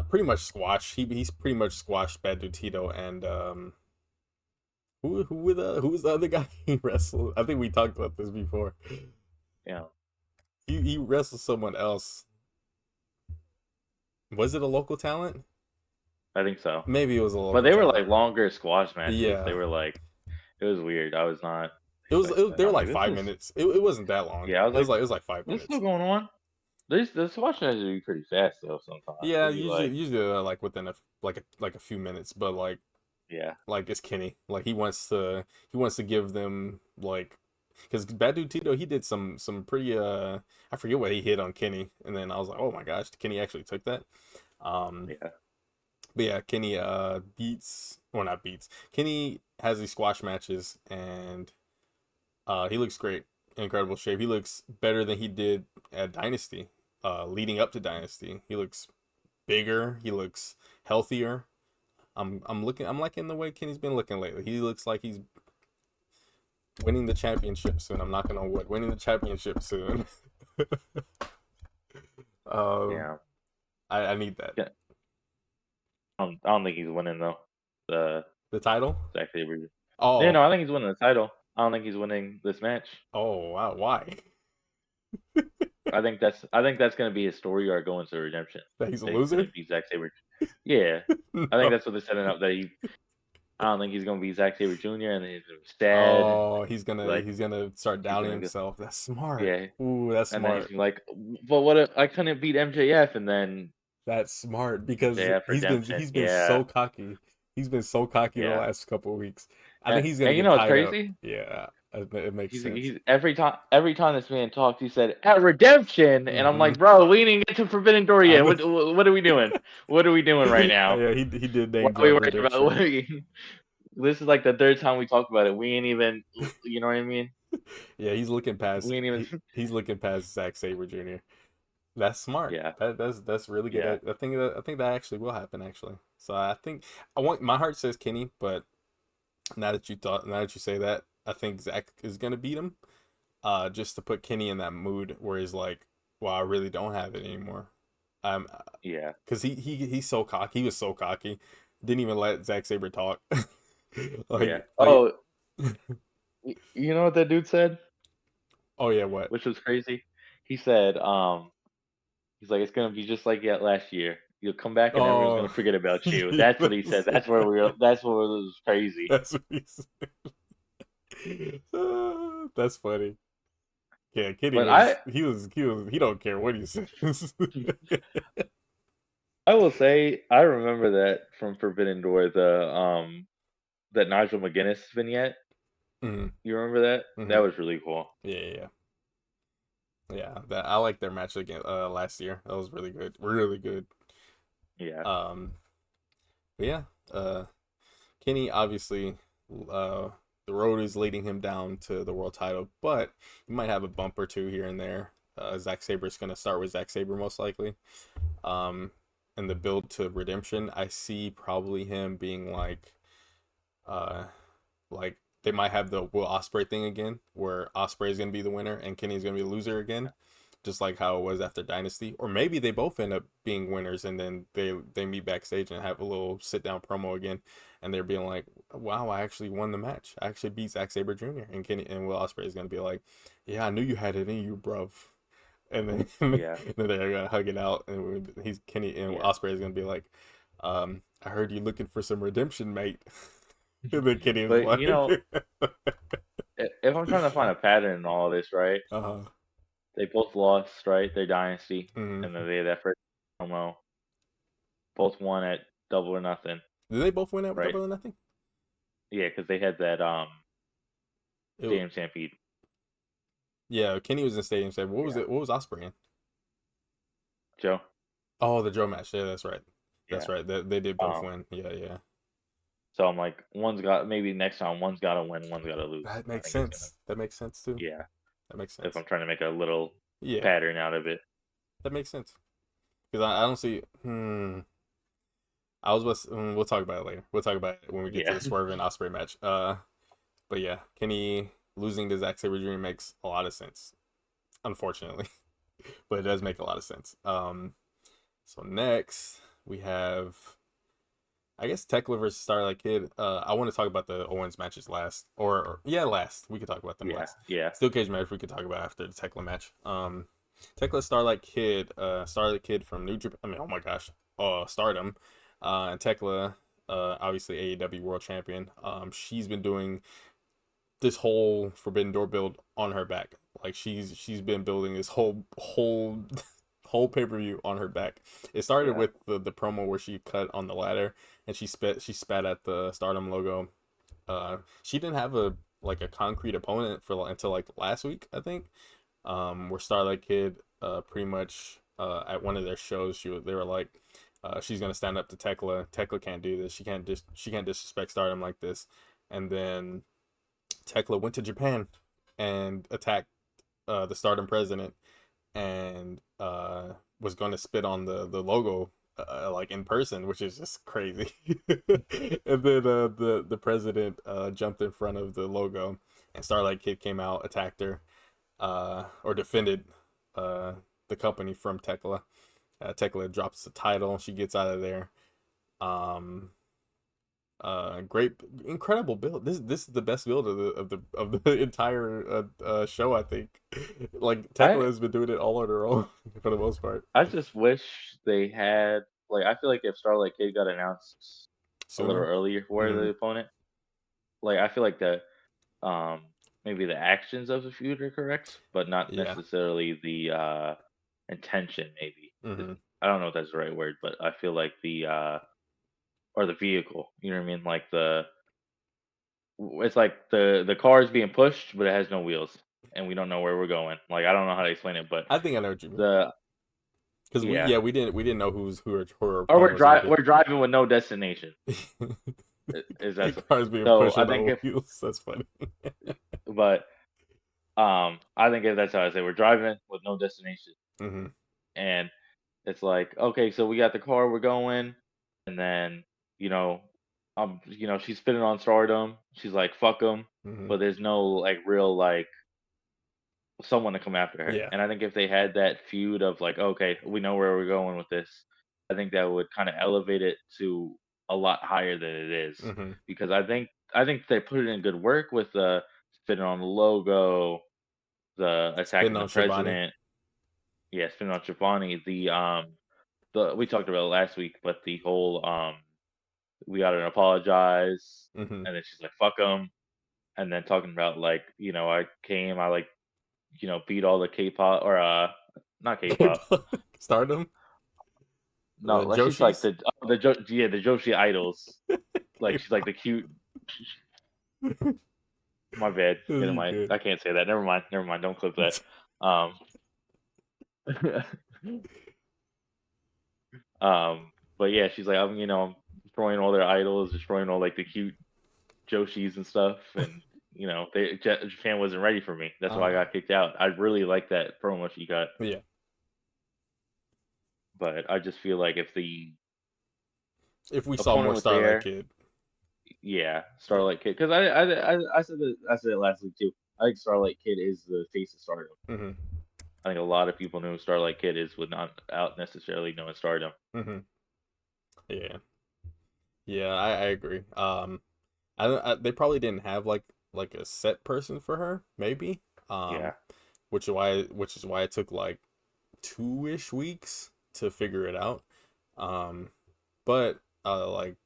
Pretty much squash. He's pretty much squashed Bad Dude Tito and who was the other guy he wrestled? I think we talked about this before. Yeah, He wrestled someone else. Was it a local talent? I think so. Maybe it was a But local they were talent. like longer squash matches. They Yeah, were like it was weird. I was not it expecting was that. they I were was like like, this 5 is minutes. It wasn't that long. yeah. I was like, It was like 5 what's still minutes. going on? The squash matches be pretty fast though. Sometimes Yeah, they'd be usually like within like a few minutes, but yeah, like it's Kenny. Like he wants to give them like because Bad Dude Tito he did some pretty I forget what he hit on Kenny, and then I was like, oh my gosh, Kenny actually took that. Um, yeah, but yeah, Kenny beats or not beats. Kenny has these squash matches and he looks great, incredible shape. He looks better than he did at Dynasty. Leading up to Dynasty, he looks bigger. He looks healthier. I'm liking the way Kenny's been looking lately. He looks like he's winning the championship soon. I'm knocking on wood. Winning the championship soon. um, yeah. I need that. Yeah. I don't think he's winning though. The The title? Zack Sabre. Yeah, Oh, no, I think he's winning the title. I don't think he's winning this match. oh wow, why? I think that's gonna be his story arc going to redemption. That he's a That he's gonna loser? be Zack Sabre. Yeah, I think No. that's what they're setting up. That he, I don't think he's gonna be Zack Sabre Jr. and then he's gonna be sad and Oh, like he's gonna start he's doubting gonna go, himself. That's smart. yeah, Ooh, that's and then he's smart. gonna be like, but what if I couldn't beat MJF and then That's smart because MJF redemption? he's been Yeah, so cocky. He's been so cocky the yeah. last couple of weeks. I think he's gonna And you get know what's tied up. crazy? Yeah, it makes sense. He's every time this man talks, he said at redemption, and I'm Hmm. like, bro, we didn't get to Forbidden Door I yet. know. What are we doing? What are we doing right now? Yeah, he did Why name are we drop worried about? redemption. This is like the third time we talk about it. We ain't even, you know what I mean? Yeah, We ain't even. he's looking past Zack Sabre Jr. That's smart. Yeah, That's really good. yeah, I think that actually will happen actually. So I think I want my heart says Kenny, but now that you say that, I think Zach is gonna beat him. Just to put Kenny in that mood where he's like, "Well, I really don't have it anymore." Um, yeah, because he's so cocky. He was so cocky. Didn't even let Zack Sabre talk. yeah. Like, Oh, you know what that dude said, oh yeah, what? which was crazy. He said, he's like, it's gonna be just like that last year. You'll come back and everyone's gonna Oh, forget about you. That's what he said. That's where we were. That's what was crazy. that's what he said. That's funny. Yeah, Kenny But I, he don't care what he says. I will say, I remember that from Forbidden Door, the that Nigel McGuinness vignette. Hmm. You remember that? That Hmm. was really cool. Yeah, that I like their match again last year. That was really good, really good. Yeah, Um, but yeah, Kenny obviously, the road is leading him down to the world title, but he might have a bump or two here and there. Zack Sabre's gonna start with Zack Sabre most likely. Um, and the build to redemption, I see probably him being uh, like they might have the Will Ospreay thing again, where Ospreay is gonna be the winner and Kenny's gonna be the loser again, just like how it was after Dynasty. Or maybe they both end up being winners and then they meet backstage and have a little sit down promo again, and they're being like, "Wow, I actually won the match. I actually beat Zack Sabre Jr." And Kenny and Will Ospreay is gonna be like, "Yeah, I knew you had it in you, bruv." And then, yeah, then they're gonna hug it out, and he's Kenny and yeah. Ospreay is gonna be like, "I heard you looking for some redemption, mate." And then Kenny is But you know, like, if I'm trying to find a pattern in all of this, right? "Uh, They both lost, right? Their dynasty, and mm." then they had that first promo. Both won at Double or Nothing, Did they both win at right? Double or Nothing? Yeah, because they had that It, Stadium Stampede. yeah, Kenny was in Stadium Seven. What was Yeah, it? What was Ospreay in? Joe. Oh, the Joe match. Yeah, that's right. That's Yeah. right. They did both Um, win. Yeah, yeah. So I'm like, maybe next time one's got to win, one's got to lose. That I makes think it's gonna, sense. That makes sense too. yeah. That makes If sense. I'm trying to make a little Yeah, pattern out of it, that makes sense. Because I don't see. I was. We'll talk about it later. We'll talk about it when we get to yeah, the Swerve and Osprey match. But yeah, Kenny losing to Zack Sabre Jr. makes a lot of sense. Unfortunately, but it does make a lot of sense. So next we have, I guess, Thekla versus Starlight Kid. I want to talk about the Owens matches last, or yeah, last. We could talk about them yeah, last. yeah, Steel cage match we could talk about after the Thekla match. Thekla Starlight Kid from New Japan. I mean, oh my gosh, Stardom, and Thekla, obviously AEW World Champion. She's been doing this whole Forbidden Door build on her back. Like she's been building this whole pay per view on her back. It started yeah, with the promo where she cut on the ladder and she spat at the Stardom logo. She didn't have a concrete opponent for until like last week, I think. Where Starlight Kid pretty much at one of their shows they were like she's gonna stand up to Tekla. Tekla can't do this. She can't disrespect Stardom like this. And then Tekla went to Japan and attacked the Stardom president and was going to spit on the logo like in person, which is just crazy. And then the president jumped in front of the logo, and Starlight Kid came out, attacked her, or defended uh, the company from Tekla. Tekla drops the title. She gets out of there. Um, great, incredible build. This is the best build of the entire show, I think. Like Tekla I has been doing it all on her own for the most part. I just wish they had like I feel like if Starlight Kid got announced a little Sooner. earlier for the Mm, opponent, like I feel like the um maybe the actions of the feud are correct, but not yeah. necessarily the intention maybe. Hmm. I don't know if that's the right word, but I feel like the or the vehicle, you know what I mean? Like it's like the car is being pushed, but it has no wheels, and we don't know where we're going. Like I don't know how to explain it, but I think I know what you mean. the Because we yeah, yeah we didn't know who her or opponent was gonna be. we're driving with no destination. Is that so? Cars being So pushed I on think the if, wheels. That's funny. but I think if that's how I say we're driving with no destination, Hmm. and it's like okay, so we got the car, we're going, and then you know, she's spinning on Stardom. She's like fuck them, Hmm. but there's no like real like someone to come after her. Yeah. And I think if they had that feud of like, okay, we know where we're going with this, I think that would kind of elevate it to a lot higher than it is. Hmm. Because I think they put it in good work with the spinning on the logo, the Spitting attacking the on Shivani. president, yeah, spinning on Giovanni, the we talked about it last week, but the whole we gotta apologize, Hmm. and then she's like fuck them, and then talking about like I like beat all the K-pop or not K-pop. Stardom. No, like she's like Joshi's. the Joshi idols. Like she's like the cute. My bad. This Getting is my good. I can't say that. Never mind. Never mind. Don't clip that. Um, but yeah, she's like I'm destroying all their idols, destroying all like the cute Joshis and stuff, and Japan wasn't ready for me. That's why I Uh, got kicked out. I really like that promo she got, yeah. but I just feel like if the If we saw opponent more was Starlight there, Kid. yeah, Yeah. Starlight Kid. Because I said it last week too. I think Starlight Kid is the face of Stardom. Hmm. I think a lot of people know who Starlight Kid is, would not out necessarily know Stardom. Hmm. Yeah. Yeah, I agree. They probably didn't have like a set person for her, maybe. Yeah, Um, which is why it took like 2-ish weeks to figure it out. Um, but like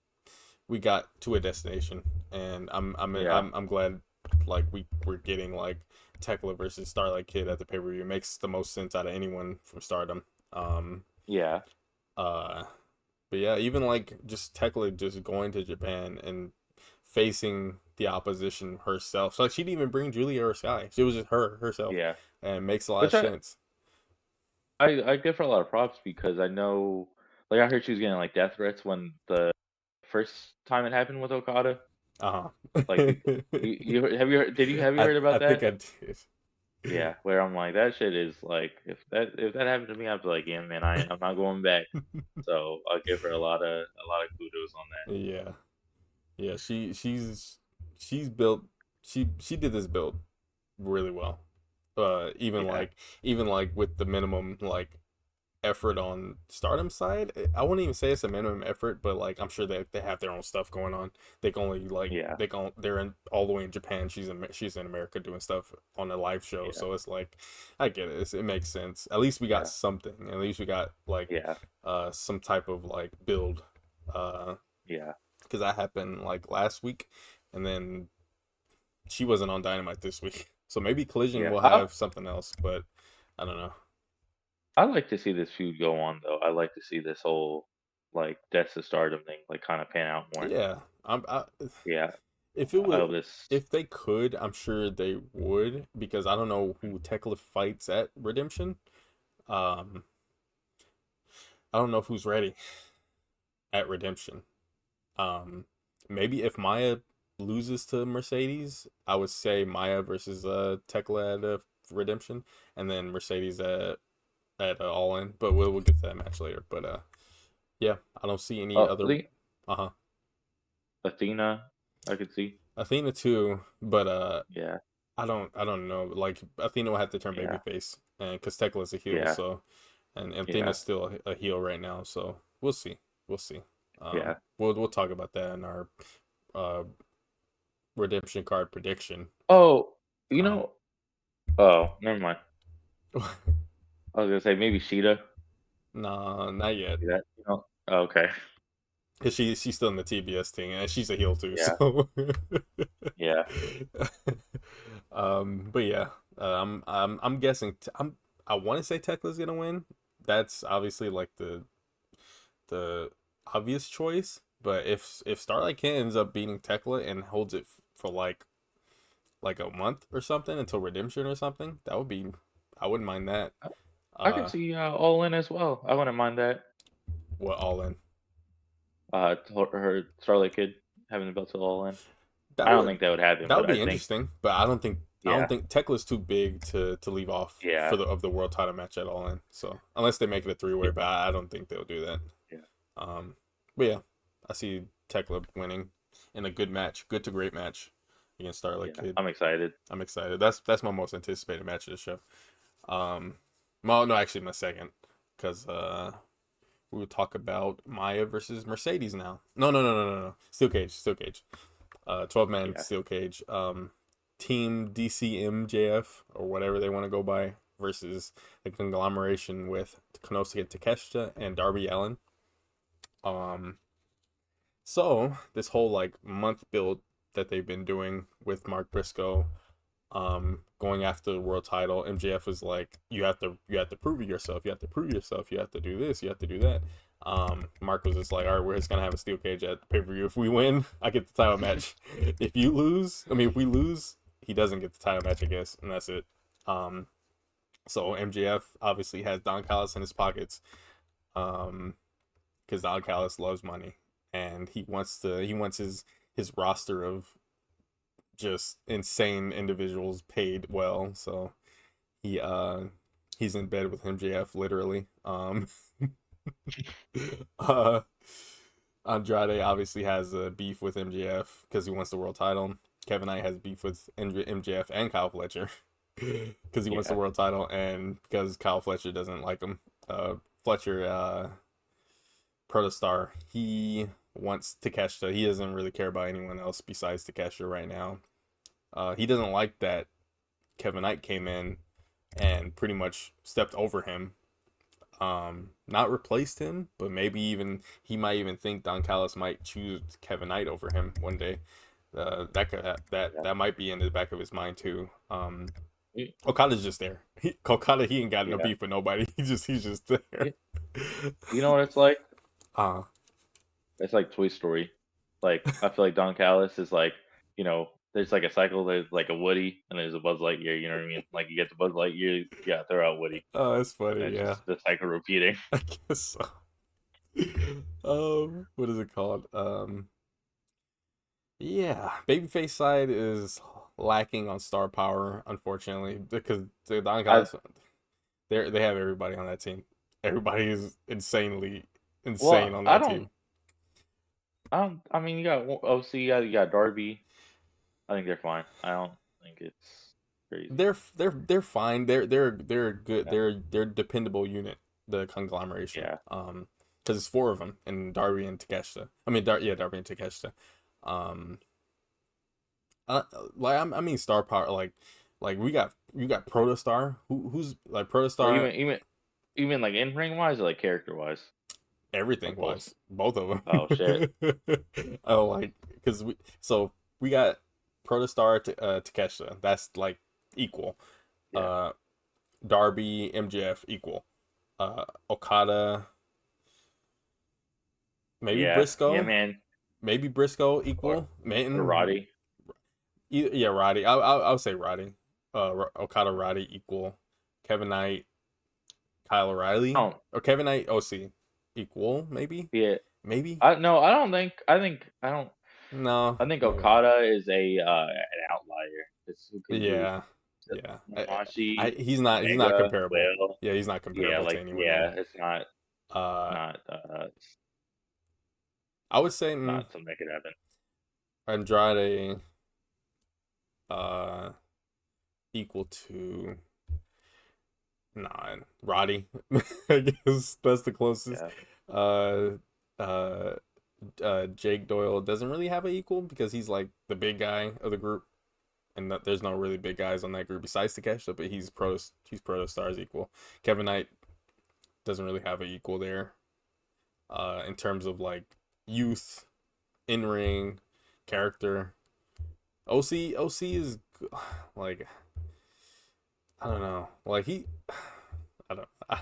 we got to a destination, and I'm yeah, I'm I'm glad like we're getting like Tekla versus Starlight Kid at the pay per view. It makes the most sense out of anyone from Stardom. Um, yeah, uh, but yeah, even like just Tekla just going to Japan and facing the opposition herself. So like she didn't even bring Julia or Sky. She was just herself, yeah. and it makes a lot of Which sense. I give her a lot of props because I know, like I heard she was getting like death threats when the first time it happened with Okada. Uh-huh. Like, have you heard I about think that? I did. Yeah, where I'm like, that shit is like, if that happened to me, I'd be like, yeah, man, I'm not going back. So I'll give her a lot of kudos on that. Yeah. Yeah, she's built she did this build really well. Yeah, Even like with the minimum like effort on Stardom side, I wouldn't even say it's a minimum effort, but like I'm sure they have their own stuff going on. They can only like yeah, they're in all the way in Japan. She's in America doing stuff on a live show, yeah, so it's like I get it. It makes sense. At least we got yeah, something. At least we got like yeah, some type of like build. yeah, Because that happened like last week, and then she wasn't on Dynamite this week. So maybe Collision yeah. will have something else, but I don't know. I like to see this feud go on though. I like to see this whole like Death to Stardom thing like kind of pan out more. Yeah, Yeah, if it I would, hope this. if they could, I'm sure they would because I don't know who Thekla fights at Redemption. Um, I don't know who's ready at Redemption. Um, Maybe if Maya loses to Mercedes, I would say Maya versus Thekla at Redemption, and then Mercedes at All In. But we'll get to that match later. But yeah, I don't see any Oh, other. Uh huh. Athena, I could see. Athena too, but Yeah, I don't know. Like Athena will have to turn yeah, babyface, and because Tekla's a heel, yeah, so and yeah, Athena's still a heel right now, so we'll see. We'll see. yeah. We'll talk about that in our uh redemption card prediction. Oh, you Uh, know. Oh, never mind. I was gonna say maybe Sheeta. nah, not yet. See that? Oh, okay. Cause she's still in the TBS thing, and she's a heel too. Yeah, So, yeah, but yeah, I'm guessing I want to say Tekla's gonna win. That's obviously like the obvious choice. But if Starlight Kid ends up beating Tekla and holds it for like a month or something until Redemption or something, that would be I wouldn't mind that. I I could Uh, see All In as well. I wouldn't mind that. what All In? Her Starlight Kid having the belt to All In. I That don't would think that would happen, that but would I be think interesting, but I don't yeah, think Tekla's too big to leave off for yeah, the world title match at all in. So unless they make it a three way, yeah, but I don't think they'll do that. yeah, Um, but yeah, I see Tekla winning in a good match, good to great match against Starlight yeah. Kid. I'm excited. I'm excited. That's my most anticipated match of the show. Um, well, no, actually my second, because we will talk about Maya versus Mercedes now. No. Steel Cage, Steel Cage. 12 man Yeah, steel cage. Team DCMJF or whatever they want to go by versus a conglomeration with Konosuke Takeshita and Darby Allin. Um, so this whole like month build that they've been doing with Mark Briscoe, going after the world title, MJF was like, you have to prove yourself, you have to prove yourself, you have to do this, you have to do that. Mark was just like, all right, we're just gonna have a steel cage at the pay per view. If we win, I get the title match. If you lose, I mean, if we lose, he doesn't get the title match, I guess, and that's it. Um, so MJF obviously has Don Callis in his pockets, um, because Don Callis loves money, and he wants his roster of just insane individuals paid well. So he he's in bed with MJF literally. uh Andrade obviously has a beef with MJF because he wants the world title. Kevin Knight has beef with MJF and Kyle Fletcher because he wants the yeah, world title and because Kyle Fletcher doesn't like him. Fletcher, Protostar, he wants Takeshita. He doesn't really care about anyone else besides Takeshita right now. He doesn't like that Kevin Knight came in and pretty much stepped over him. Not replaced him, but maybe even he might even think Don Callis might choose Kevin Knight over him one day. yeah. That might be in the back of his mind too. Y- Okada's just there. Okada he ain't got no Yeah. beef with nobody. He's just there. Y- You know what it's like? uh It's like Toy Story. Like I feel like Don Callis is like, there's like a cycle. There's like a Woody, and there's a Buzz Lightyear. You know what I mean? Like you get the Buzz Lightyear, yeah, throw out Woody, oh, that's and funny. it's Yeah, just the cycle repeating. I guess so. What is it called? Yeah, babyface side is lacking on star power, unfortunately, because the Don I Callis, they have everybody on that team. Everybody is insanely insane well, on I that don't, team. I mean, you got OC, you got Darby. I think they're fine. I don't think it's crazy. They're fine. They're good. Yeah, They're dependable unit. The conglomeration. yeah. Because it's four of them, and Darby and Takeshita. I mean, Darby and Takeshita. Um, uh, like I mean, star power. Like we got Protostar. Who's like Well, Protostar? even like in ring wise or like character wise, or Everything both. wise, both of Oh shit. them. Oh, like because we got Protostar to Takeshita. That's like equal. Yeah, Uh, Darby MJF equal. Okada, maybe yeah, Briscoe, man. maybe Briscoe Or equal. or Manton, Roddy. yeah, Roddy. I would say Roddy. Okada, Roddy equal. Kevin Knight, Kyle O'Reilly, Oh or Kevin Knight, OC equal. yeah. Maybe. I no, I don't think. I don't. No, I think maybe not. Okada is a an outlier. It's who can do Yeah, yeah. Tamashi, He's not Omega, comparable. Will. Yeah, he's not Yeah, comparable to like anyone yeah, there. it's not Uh, not I would say not something that could happen. Andrade, uh, equal to nah, Roddy. I guess that's the closest. Yeah, Uh, uh, Jake Doyle doesn't really have an equal because he's like the big guy of the group, and there's no really big guys on that group besides Takeshita, but he's Protostar's equal. Kevin Knight doesn't really have an equal there. In terms of like youth, in ring, character. OC is like I don't know. Like I don't know.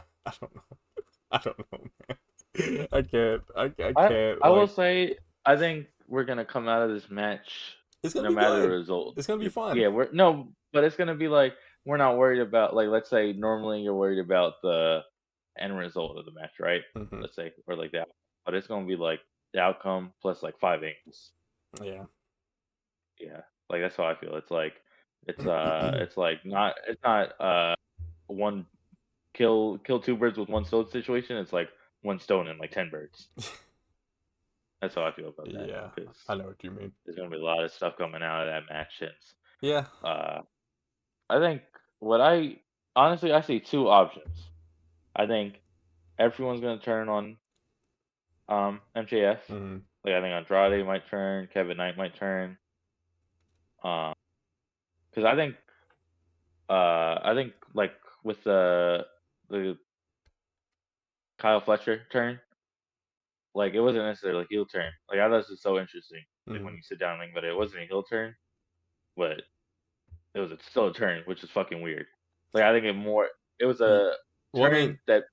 I don't know, man. I can't I will like say I think we're gonna come out of this match it's gonna no be matter the good. result. It's gonna be fun. Yeah, we're no, but it's gonna be like we're not worried about like let's say normally you're worried about the end result of the match, right? Hmm. Let's say or like that, but it's gonna be like the outcome plus like 5 angles. Yeah. Yeah, like that's how I feel. It's like not it's not one kill two birds with one stone situation. It's like one stone and like 10 birds. That's how I feel about that Yeah. because I know what you mean. there's gonna be a lot of stuff coming out of that match. And Yeah. uh, I think what I honestly I see two options. I think everyone's gonna turn on MJF. Hmm. Like I think Andrade might turn, Kevin Knight might turn. Because I think like with the Kyle Fletcher turn, like it wasn't necessarily a heel turn. Like I thought this was so interesting. Like when Hmm. you sit down and think about it, it wasn't a heel turn, but it was still a turn, which is fucking weird. Like I think it was a Well, I mean, turn that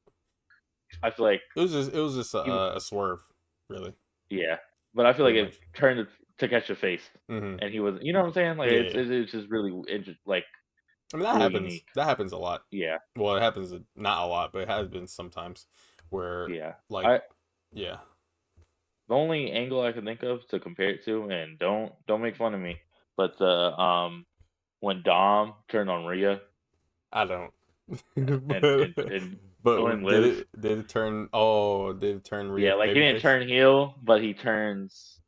I feel like it was just he a swerve, really, yeah, but I feel like pretty it much. turned to catch a face, Hmm. and he was you know what I'm saying? Like Yeah, yeah. it's just really like I mean, that really happens. unique. That happens a lot. Yeah, Well, it happens not a lot, but it has been sometimes where, yeah. like, I yeah, The only angle I can think of to compare it to, and don't make fun of me, but the when Dom turned on Rhea I don't. and but joined did Liv, it turn? Oh, did it turn Rhea yeah, like he didn't babyface? turn heel, but he turns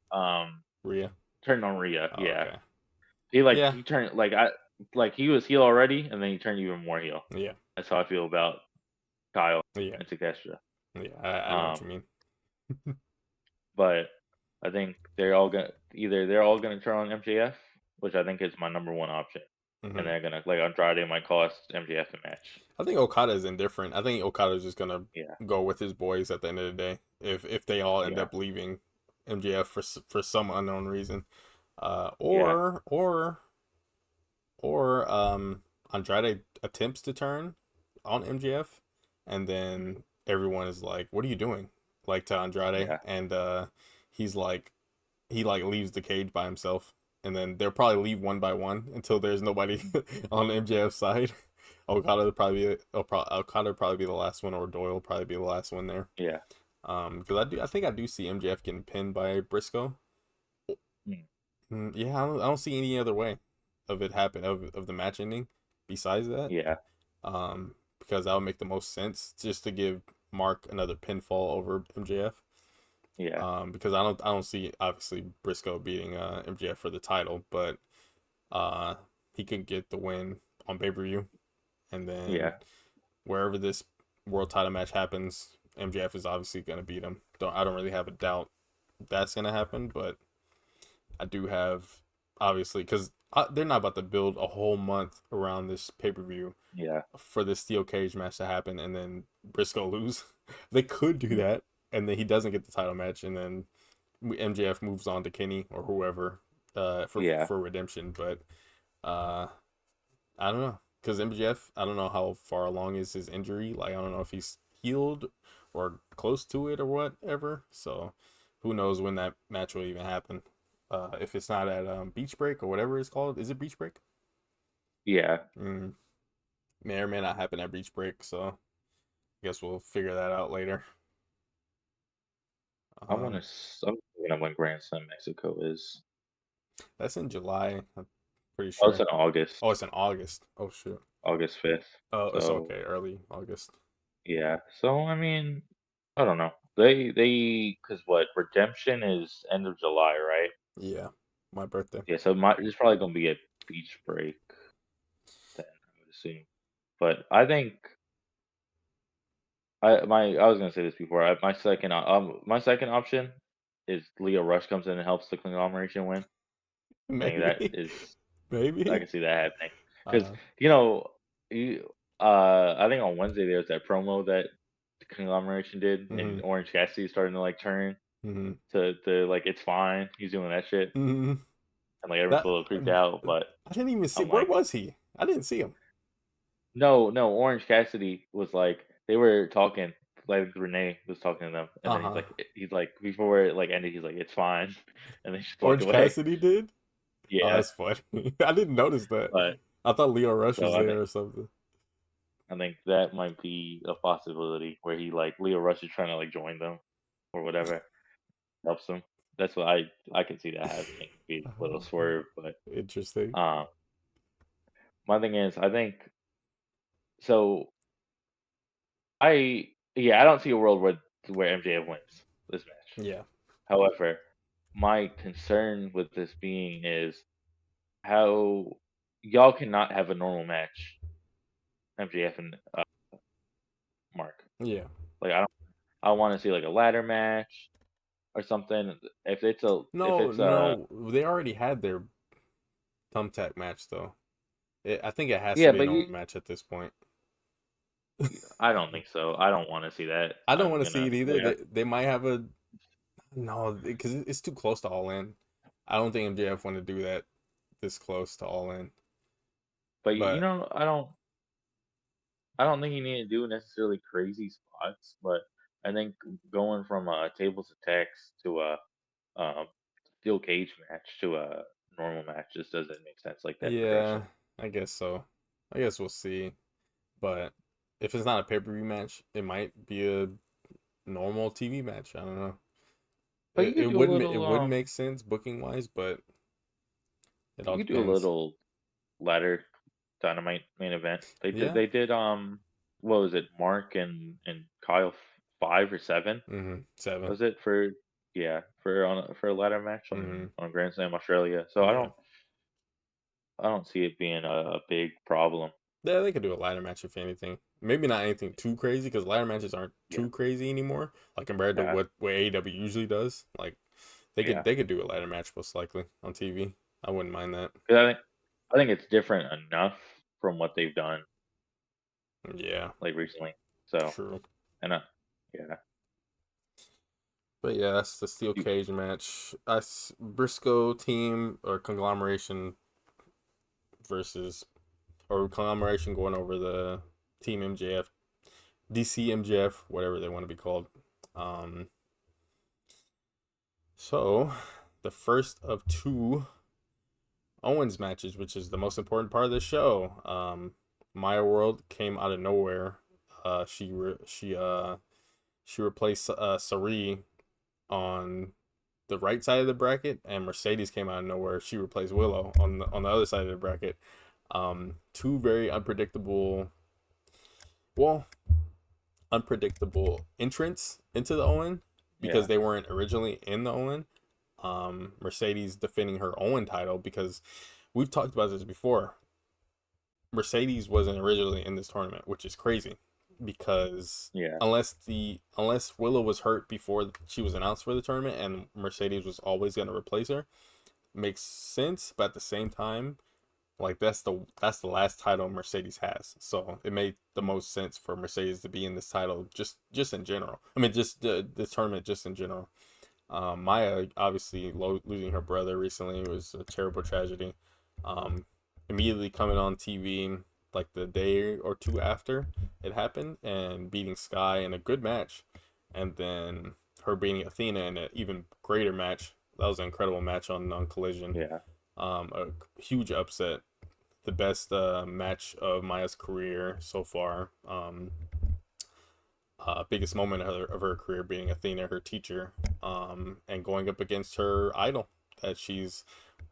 Rhea. turned on Rhea. Oh, Yeah, okay. Yeah, he turned like he was heel already, and then he turned even more heel. yeah, That's how I feel about Kyle yeah, and Takeshita. yeah. I know what Um, you mean. but I think they're all gonna turn on MJF, which I think is my number one option, and Hmm. they're gonna like Andrade might cost MJF a match. I think Okada is indifferent. I think Okada is just gonna Yeah, go with his boys at the end of the day. If they all end yeah, up leaving MJF for some unknown reason, uh, yeah, or or or Andrade attempts to turn on MJF, and then everyone is like, "What are you doing?" Like to Andrade, yeah, and he's like, he like leaves the cage by himself, and then they'll probably leave one by one until there's nobody on MJF's side. Okada will probably be the last one, or Doyle will probably be the last one there. yeah. Because I think I do see MJF getting pinned by Briscoe. Mm, Yeah, I don't see any other way of it happen of the match ending besides that. yeah, Because that would make the most sense just to give Mark another pinfall over MJF. yeah, Because I don't see obviously Briscoe beating MJF for the title, but uh he could get the win on pay-per-view, and then yeah. wherever this world title match happens, MJF is obviously gonna beat him. I don't really have a doubt that's gonna happen, but I do have obviously because they're not about to build a whole month around this pay-per-view Yeah. for this steel cage match to happen and then Briscoe lose. They could do Mm, that, and then he doesn't get the title match, and then MJF moves on to Kenny or whoever yeah. for redemption. But uh, I don't know because MJF, I don't know how far along is his injury. Like I don't know if he's healed or close to it or whatever. So who knows when that match will even happen? If it's not at Beach Break or whatever it's called, is it Beach Break? Yeah. Mm, may or may not happen at Beach Break. So I guess we'll figure that out later. I want Um, to. I'm looking up when Grand Slam Mexico is. that's in July. I'm pretty Oh, it's sure. in August, Oh, it's in August. Oh shit. August 5th. Oh, it's So okay. Early August. yeah. So I mean, I don't know. Because what Redemption is end of July, right? Yeah, my birthday. Yeah. So my it's probably gonna be a beach break then, I would assume. But I think I was gonna say this before. My second option is Leo Rush comes in and helps the conglomeration win. I think that Maybe, is I maybe. can see that happening because Uh, you know, you, I think on Wednesday there was that promo that the conglomeration did, and mhm, Orange Cassidy starting to like turn mhm, to like it's fine. He's doing that shit, mhm. and like everyone's a That little creeped out. But I didn't even see. I'm Where like, was he? I didn't see him. no, no. Orange Cassidy was like they were talking. Like Renee was talking to them, and Uh then huh. he's like before it like ended, he's like it's fine, and then just walked Orange away. Cassidy did. Oh, Yeah, that's funny. I didn't notice that. but I thought Leo Rush so was there or something. I think that might be a possibility where he like Leo Rush is trying to like join them or whatever, helps them. That's what I can see that happening. Be a little Uh, swerve, but interesting. um, my thing is I think so. I don't see a world where MJF wins this match. Yeah. However, my concern with this being is how y'all cannot have a normal match, MJF and Mark. Yeah. Like I want to see like a ladder match or something. If No, it's a no. They already had their thumbtack match though. I think it has to yeah, be a but normal match at this point. I don't think so. I don't want to see that. I don't I'm want to see gonna it either. like, They might have a no because it's too close to All In. I don't think MJF want to do that this close to All In. but But I don't think you need to do necessarily crazy spots. But I think going from a tables to text to a um, steel cage match to a normal match just doesn't make sense like that progression. yeah, I guess so. I guess we'll see. But if it's not a pay-per-view match, it might be a normal TV match. I don't know. But you could do a It little would make sense booking wise, but it all you could do a depends. little ladder dynamite main event. Yeah. They did what was it, Mark and Kyle 5 or 7? 7. Was it for yeah, for a ladder match Mm-hmm. on Grand Slam Australia. So Yeah. I don't see it being a big problem. Yeah, they could do a ladder match if anything. Maybe not anything too crazy because ladder matches aren't Yeah. too crazy anymore. Like compared to Yeah. what AEW usually does. Like Yeah. they could do a ladder match most likely on TV. I wouldn't mind that. 'Cause I think it's different enough from what they've done Yeah, like recently. So, true. and yeah. But yeah, that's the steel You, cage match. Us Briscoe team or conglomeration versus or conglomeration going over the team MJF, DC MJF, whatever they want to be called. Um, so the first of two Owens matches, which is the most important part of the show. Maya World came out of nowhere. She She replaced Sari on the right side of the bracket, and Mercedes came out of nowhere. She replaced Willow on the other side of the bracket. Two very unpredictable, well, unpredictable entrants into the Owen because Yeah. they weren't originally in the Owen. Mercedes defending her Owen title because we've talked about this before. Mercedes wasn't originally in this tournament, which is crazy because Yeah. unless Willow was hurt before she was announced for the tournament and Mercedes was always going to replace her, makes sense. But at the same time, like that's the last title Mercedes has, so it made the most sense for Mercedes to be in this title just in general. I mean, just the tournament just in general. Maya obviously losing her brother recently was a terrible tragedy. Um, Immediately coming on TV like the day or two after it happened and beating Sky in a good match, and then her beating Athena in an even greater match. That was an incredible match on Collision. Yeah. A huge upset, the best match of Maya's career so far. Biggest moment of her career being Athena, her teacher, and going up against her idol that she's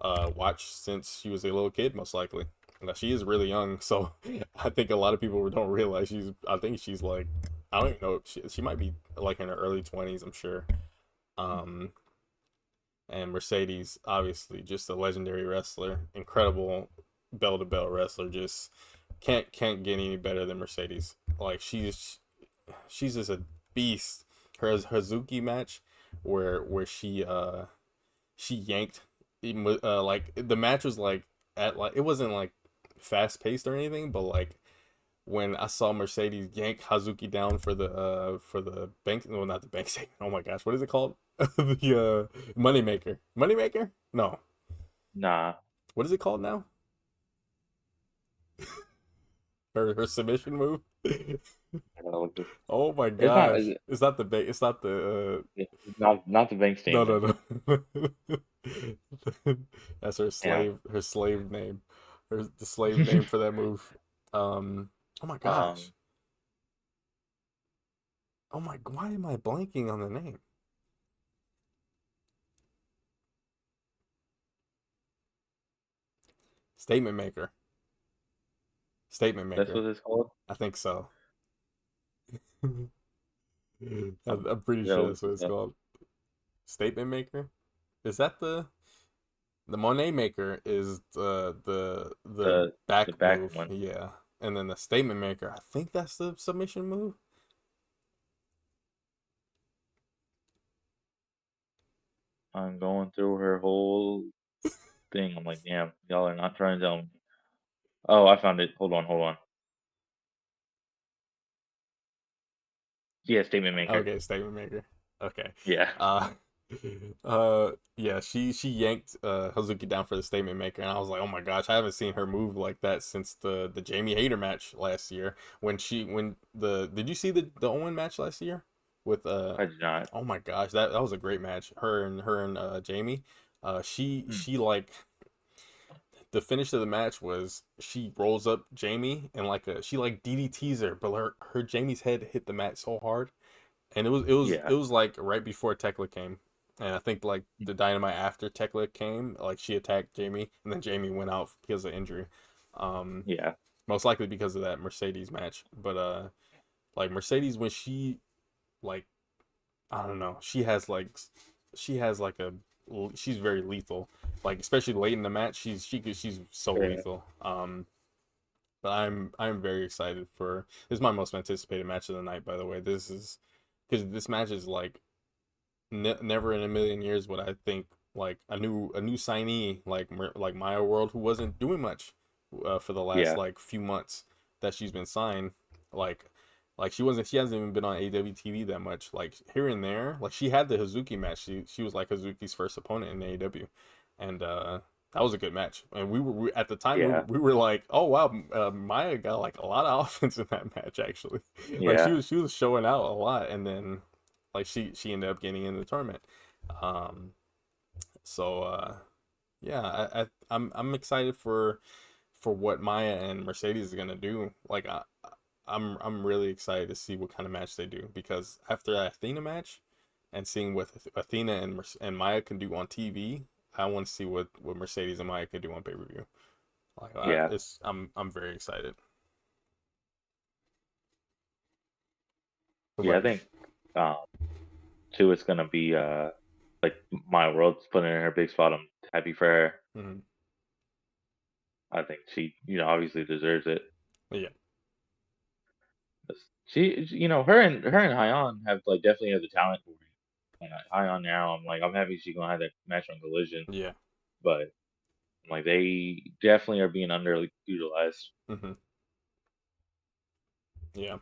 watched since she was a little kid, most likely. Now, she is really young, so I think a lot of people don't realize I think she's like, I don't even know, she might be like in her early 20s, I'm sure. Um, and Mercedes, obviously, just a legendary wrestler, incredible bell to bell wrestler. Just can't get any better than Mercedes. Like she's just a beast. Her Hazuki match, where she yanked, like the match was like at like it wasn't like fast paced or anything, but like when I saw Mercedes yank Hazuki down for the bank, well, not the bank statement. Oh my gosh, what is it called? The moneymaker. Moneymaker? No. Nah. What is it called now? Her submission move. I gotta look this. Oh my It's not. gosh. It's not the bank. It's not the It's not the bank no, statement. no, no. That's Yeah. her slave name. The slave name for that move. Oh my gosh. um. Why am I blanking on the name? Statement maker. Statement That's maker. what it's called. I think so. Um. I'm pretty I gotta sure look that's what this it's up. called. Statement maker. Is that the Monet maker is the The back back move, one. yeah, and then the statement maker. I think that's the submission move. I'm going through her whole thing. I'm like, damn, y'all are not trying to tell me. Oh, I found it. Hold on, hold on. Yeah, statement maker. Okay, statement maker. Okay. Yeah. Uh yeah, she yanked Hazuki down for the statement maker and I was like, "Oh my gosh, I haven't seen her move like that since the Jamie Hayter match last year when the did you see the Owen match last year with I did not. oh my gosh, that was a great match. Her and Jamie. Hmm. She like the finish of the match was she rolls up Jamie and like she like DDTs her, but her Jamie's head hit the mat so hard, and Yeah. it was like right before Thekla came, and I think like the Dynamite after Thekla came, like she attacked Jamie, and then Jamie went out because of injury, um, Yeah. most likely because of that Mercedes match, but like Mercedes when like I don't know. She has like a she's very lethal. Like especially late in the match, she's so Yeah. lethal. But I'm very excited for this is my most anticipated match of the night. By the way, this is because this match is like never in a million years would I think like a new signee like Maya World who wasn't doing much for the last Yeah. like few months that she's been signed like she hasn't even been on AEW TV that much like here and there like she had the Hazuki match she was like Hazuki's first opponent in AEW and that was a good match and at the time Yeah. we were like oh wow Maya got like a lot of offense in that match actually like Yeah. she was showing out a lot and then like she ended up getting in the tournament. Um, so yeah, I'm excited for what Maya and Mercedes is gonna do. Like I'm really excited to see what kind of match they do, because after that Athena match and seeing what Athena and Maya can do on TV, I want to see what Mercedes and Maya can do on pay-per-view. Like Yeah, I'm very excited. What yeah. I about you? think um, too. It's gonna be like my world's putting in her big spot. I'm happy for her. Hmm. I think she, obviously deserves it. Yeah, Her and Hyon have like definitely have the talent for it. And Hyon now, I'm happy she's gonna have that match on Collision, yeah. but like they definitely are being underutilized. Hmm. Yeah.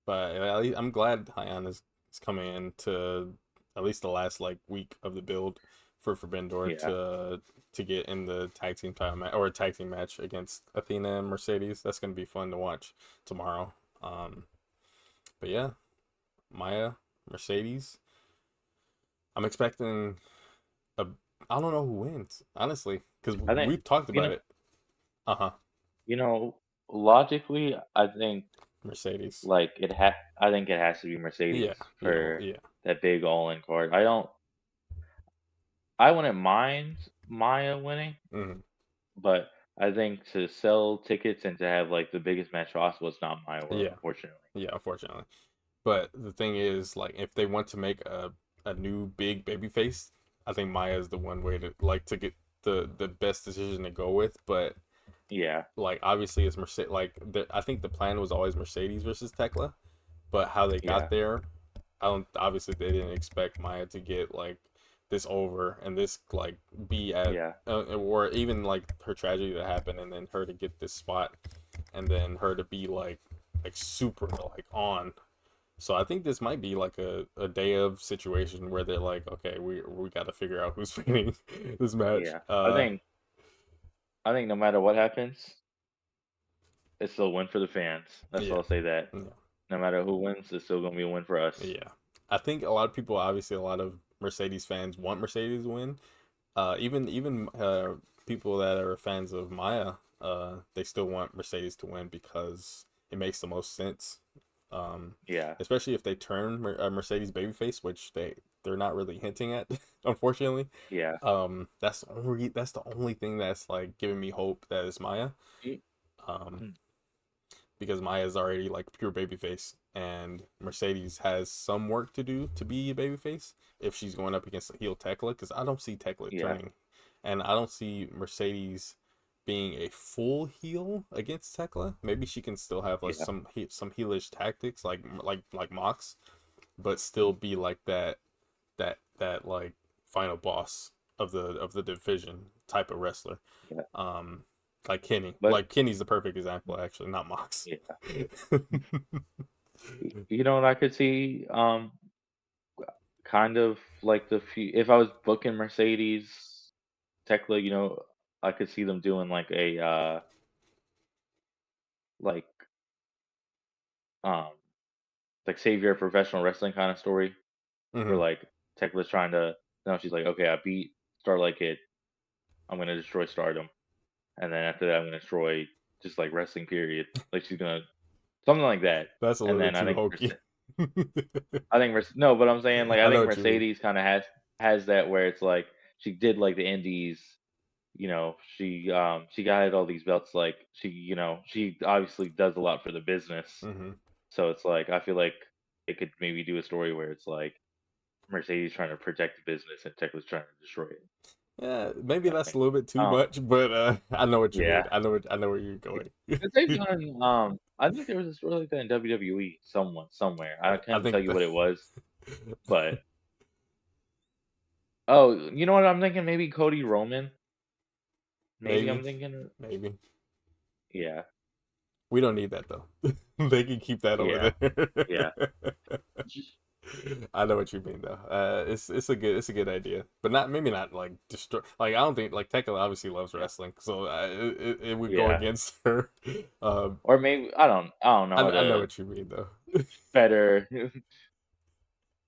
But at least I'm glad Hyan is coming in to at least the last like week of the build for Forbidden Door Yeah, to get in the tag team title match, or a tag team match against Athena and Mercedes. That's gonna be fun to watch tomorrow. Um, but yeah, Maya, Mercedes. I'm expecting a. I don't know who wins, honestly, because I think we've talked you about know, it. Uh huh. you know, logically, I think Mercedes. like I think it has to be Yeah. Mercedes Yeah. for Yeah. that big all-in card. I wouldn't mind Maya winning, Hmm. but I think to sell tickets and to have like the biggest match possible, it's not my world, Yeah. unfortunately. Yeah. Unfortunately. But the thing is, like, if they want to make a new big baby face, I think Maya is the one way to like to get the best decision to go with. But Yeah, like, obviously, it's Mercedes. Like, I think the plan was always Mercedes versus Tekla, but how they got yeah, there, I don't. Obviously, they didn't expect Maya to get like this over and this like be at yeah, or even like her tragedy that happened, and then her to get this spot, and then her to be like super like on. So I think this might be like a day of situation where they're like, okay, we got to figure out who's winning this match. yeah. I think no matter what happens, it's still a win for the fans. That's all Yeah, I'll say. That yeah, no matter who wins, it's still gonna be a win for us. yeah. I think a lot of people, obviously, a lot of Mercedes fans want Mercedes to win. Even people that are fans of Maya, they still want Mercedes to win because it makes the most sense. Um, Yeah, Especially if they turn Mercedes babyface, which they're not really hinting at, unfortunately. yeah. That's the only thing that's like giving me hope that it's Maya. Y- Um, mm, because Maya is already like pure babyface, and Mercedes has some work to do to be a babyface if she's going up against heel Tekla. Because I don't see Tekla Yeah, turning, and I don't see Mercedes being a full heel against Tekla. Maybe she can still have like yeah, some heelish tactics like Mox, but still mm, be like that like final boss of the division type of wrestler. yeah. Um, like Kenny. But Like Kenny's the perfect example, actually, not Mox. yeah, you know what I could see? Kind of like if I was booking Mercedes, Tekla, I could see them doing like um like savior of professional wrestling kind of story where Hmm. like Tekla's trying to now she's like, okay, I beat Starlight Kid, I'm gonna destroy Stardom, and then after that I'm gonna destroy just like wrestling period. Like she's gonna something like that. That's a And little bit then too hokey. No, but I'm saying like I I know think what you mean. Mercedes kind of has that where it's like she did like the indies. She got all these belts. Like she obviously does a lot for the business. Hmm. So it's like I feel like they could maybe do a story where it's like Mercedes trying to protect the business and Tech was trying to destroy it. Yeah, maybe Kind of that's a thing. little bit too Um, much, but I know what you mean. yeah. I know where you're going. But they've done. I think there was a story like that in WWE. Someone somewhere. I I can't tell think you what it was, but oh, you know what I'm thinking? Maybe Cody Roman. Maybe maybe I'm thinking. maybe Yeah, we don't need that though. They can keep that over yeah, yeah, there. I know what you mean though. It's a good idea, but not maybe not like destroy. Like I don't think like Tekla obviously loves yeah, wrestling, so it would go yeah. against her. Um, Or maybe I don't know how I know to what you mean though. better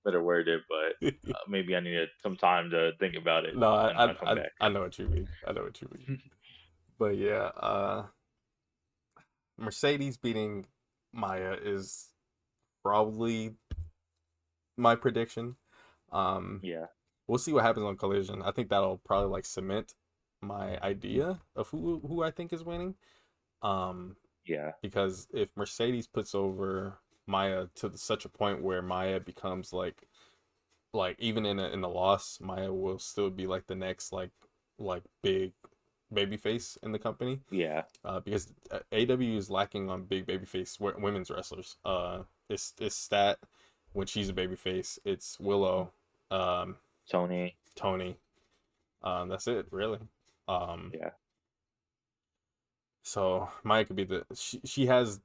better word it, but maybe I needed some time to think about it, No, and I'll come back. I know what you mean. I know what you mean. But yeah, Mercedes beating Maya is probably my prediction. Um, Yeah, we'll see what happens on Collision. I think that'll probably like cement my idea of who I think is winning. Um, yeah, because if Mercedes puts over Maya to such a point where Maya becomes like even in a loss, Maya will still be like the next like big baby face in the company. yeah. Because AEW is lacking on big babyface women's wrestlers. It's Stat when she's a babyface. It's Willow, um, Tony. Tony. That's it really. Um, Yeah, so Maya could be she has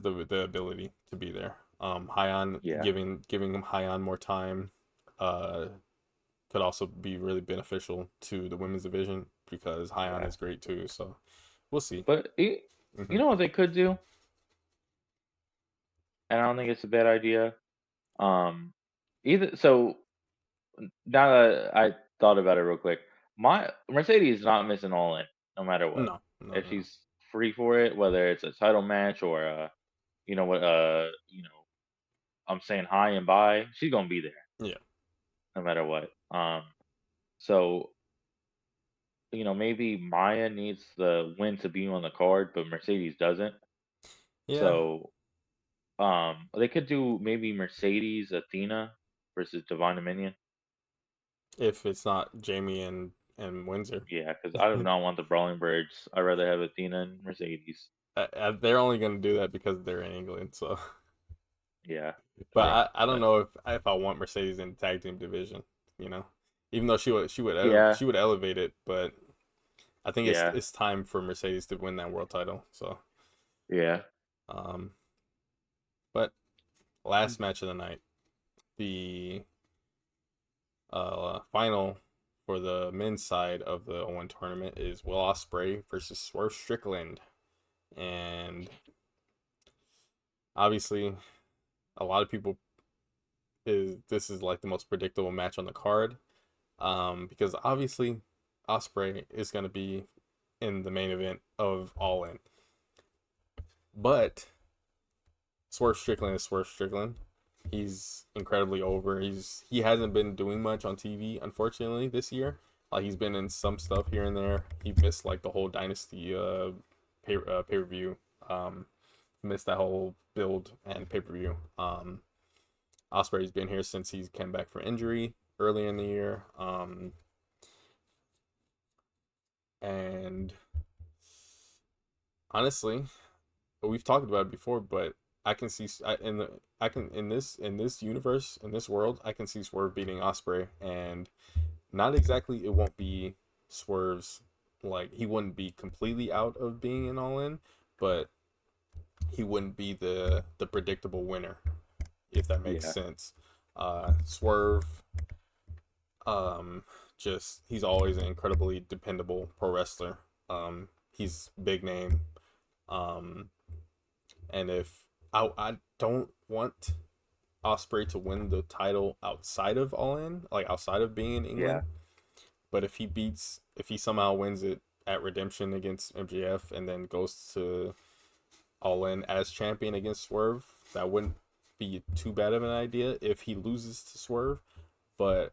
the ability to be there. Hyon yeah, giving him Hyon more time, uh, could also be really beneficial to the women's division because Hyon yeah. is great too. So we'll see. But Hmm. you know what they could do, and I don't think it's a bad idea. Either so now that I thought about it real quick, my Mercedes is not missing all in, no matter what. No, no, If no. she's free for it, whether it's a title match or you know what, I'm saying hi and bye, she's gonna be there Yeah, no matter what. So maybe Maya needs the win to be on the card, but Mercedes doesn't. yeah. So they could do maybe Mercedes Athena versus Divine Dominion. If it's not Jamie and Windsor, Yeah, because I do not want the Brawling Birds. I'd rather have Athena and Mercedes. they're only gonna do that because they're in England. So, Yeah, but right. I don't But know if I want Mercedes in the tag team division. You know, even though yeah, she would elevate it, but I think yeah, it's time for Mercedes to win that world title. So, yeah. um, but last match of the night, the final for the men's side of the Owen tournament is Will Ospreay versus Swerve Strickland, and obviously a lot of people is this is like the most predictable match on the card, because obviously Osprey is going to be in the main event of All In, but Swerve Strickland is Swerve Strickland. He's incredibly over. He hasn't been doing much on TV unfortunately this year. Like he's been in some stuff here and there. He missed like the whole Dynasty pay per view. Um, missed that whole build and pay per view. Osprey's been here since he came back from injury early in the year. And honestly, we've talked about it before, but I can see in the I can in this universe in this world I can see Swerve beating Osprey, and not exactly it won't be Swerve's like he wouldn't be completely out of being an all in, but he wouldn't be the predictable winner if that makes Yeah, sense. Swerve just he's always an incredibly dependable pro wrestler. He's big name. Um, and if I don't want Osprey to win the title outside of All In, like outside of being in yeah, England, but if he somehow wins it at Redemption against MJF and then goes to All In as champion against Swerve, that wouldn't be too bad of an idea if he loses to Swerve. But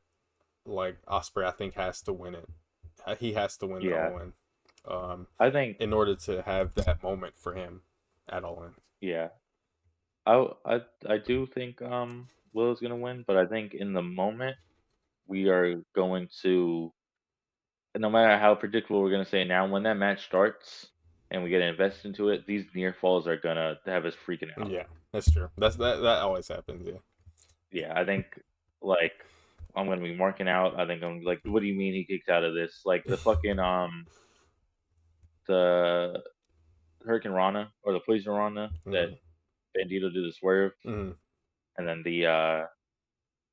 like Osprey, I think has to win it. He has to win the yeah. All In, um, I think in order to have that moment for him at All In. yeah. I do think Will is gonna win, but I think in the moment we are going to, no matter how predictable we're gonna say now, when that match starts and we get invested into it, these near falls are gonna have us freaking out. Yeah, that's true. That always happens. Yeah. Yeah, I think like I'm gonna be marking out. I think I'm like, what do you mean he kicks out of this? Like the fucking the Hurricane Rana or the Poison Rana that Mm-hmm. Bandito did the swerve, Mm-hmm. and then the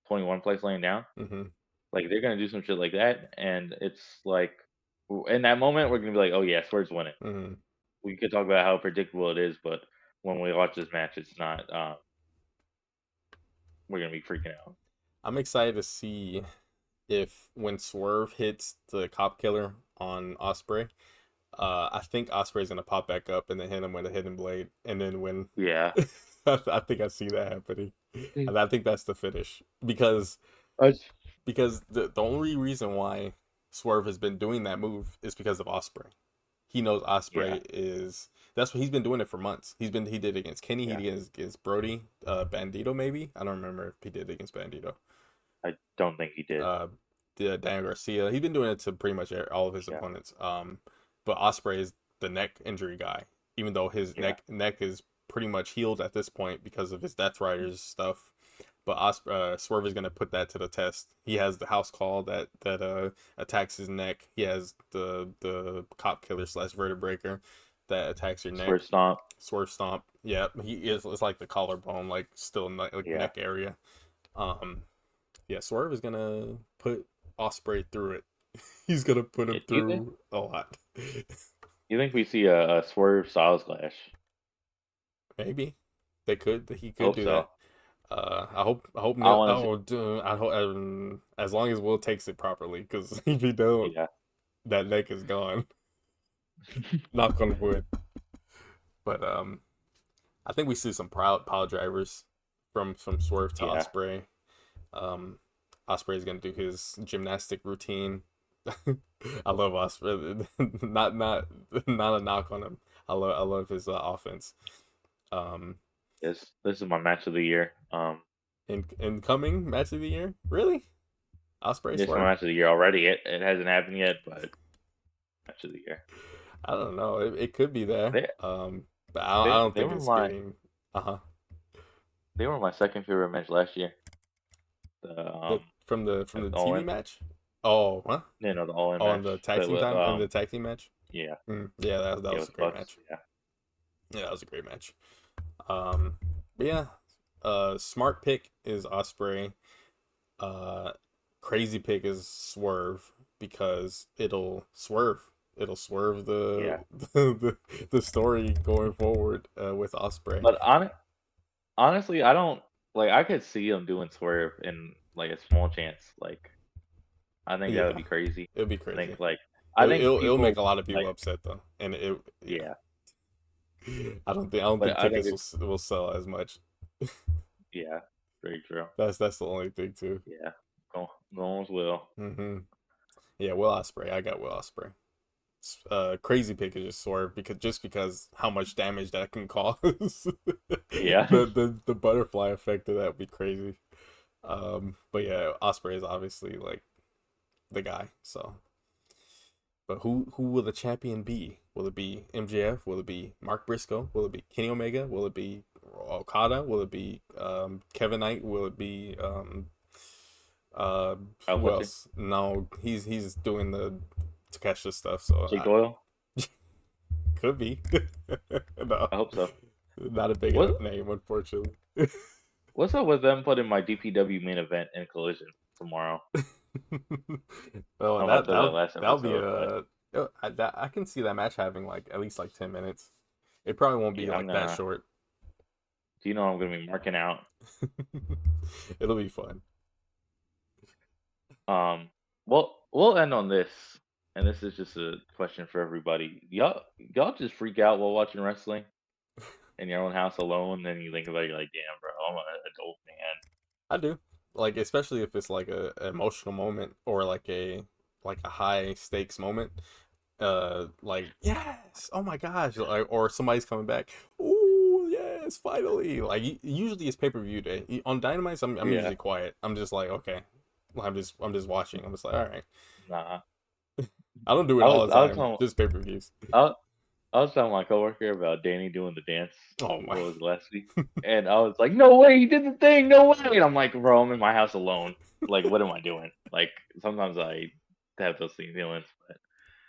21 place laying down. Mm-hmm. Like they're gonna do some shit like that, and it's like in that moment we're gonna be like, oh yeah, Swerve's winning. Mm-hmm. We could talk about how predictable it is, but when we watch this match, it's not. We're gonna be freaking out. I'm excited to see if when Swerve hits the cop killer on Osprey, I think Osprey's gonna pop back up and then hit him with a hidden blade and then win. Yeah. I think I see that happening, and I think that's the finish because I, the only reason why Swerve has been doing that move is because of Osprey. He knows yeah. Osprey is that's what he's been doing it for months. He did it against Kenny, he Yeah. did it against Brody, Bandito maybe. I don't remember if he did it against Bandito. I don't think he did. Uh, the Daniel Garcia. He's been doing it to pretty much all of his Yeah. opponents. But Osprey is the neck injury guy, even though his Yeah. neck is pretty much healed at this point because of his Death Riders stuff. But Swerve is gonna put that to the test. He has the house call that attacks his neck. He has the cop killer slash vertebraker that attacks your neck. Swerve stomp. Swerve stomp. Yeah, he is. It's like the collarbone, like still like Yeah. neck area. Um, yeah, Swerve is gonna put Osprey through it. He's gonna put him You think? through a lot. You think we see a Swerve Styles clash? Maybe they could. He could Hope do so. that. I hope I no. want to see. Oh, I hope as long as Will takes it properly, because if he don't, Yeah. that neck is gone. Knock on wood. But I think we see some proud pile drivers from Swerve to Yeah. Osprey. Um, Osprey is gonna do his gymnastic routine. I love Osprey. Not a knock on him. I love his offense. Um, This is my match of the year. incoming match of the year. Really? Osprey This is my Swerve? match of the year already. It hasn't happened yet, but match of the year. I don't know. It could be there. They But I they don't they think were it's my getting. Uh-huh. they were my second favorite match last year. The The from the TV Owen. match. Oh, huh? The Owen Oh, on match. the tag That team was time in the tag team match. yeah. Yeah, that Yeah, was a with great Bucks. match. Yeah. Yeah, that was a great match. But yeah, smart pick is Osprey. Uh, crazy pick is Swerve because it'll swerve Yeah. the story going forward with Osprey. But honestly, I don't like. I could see him doing Swerve in like a small chance. Like I think that would Yeah, be crazy. it'll be I think crazy. like I think It'll make people a lot of people like upset though, and it yeah. yeah. I don't But think I think tickets it's will sell as much. yeah. Very true. That's the only thing too. Yeah. Going with Will. hmm Yeah, Will Osprey. I got Will Osprey. Crazy pick is just Swerve because how much damage that can cause. Yeah. The butterfly effect of that would be crazy. But yeah, Osprey is obviously like the guy. So, but who will the champion be? Will it be MJF? Will it be Mark Briscoe? Will it be Kenny Omega? Will it be Okada? Will it be Kevin Knight? Will it be uh Kyle who Fletcher. else? No, he's doing the Takesha stuff. So Jake Doyle. could be. No, I hope so. not a big What enough name, unfortunately. what's up with them putting my DPW main event in Collision tomorrow? Oh, I and don't know if I said that last that'll be episode, but I can see that match having like at least like 10 minutes. It probably won't be yeah, I'm like that gonna. short. Do you know I'm gonna be marking out? It'll be fun. Well, we'll end on this, and this is just a question for everybody. Y'all just freak out while watching wrestling in your own house alone, and you think about it, you're like, damn, bro, I'm an adult man. I do. Like especially if it's like a an emotional moment or like a high stakes moment. Like yes, oh my gosh, like or somebody's coming back. Ooh, yes, finally. Like usually it's pay-per-view day. On Dynamite, I'm Yeah, usually quiet. I'm just like, okay. I'm just watching. I'm just like, all right. nah. I don't do it I was all the I was time. telling Just pay-per-views. I, I was telling my coworker about Danny doing the dance. Oh What my. was it, last week? And I was like, no way, he did the thing, no way. And I'm like, bro, I'm in my house alone. Like, what am I doing? Like, sometimes I have those feelings, but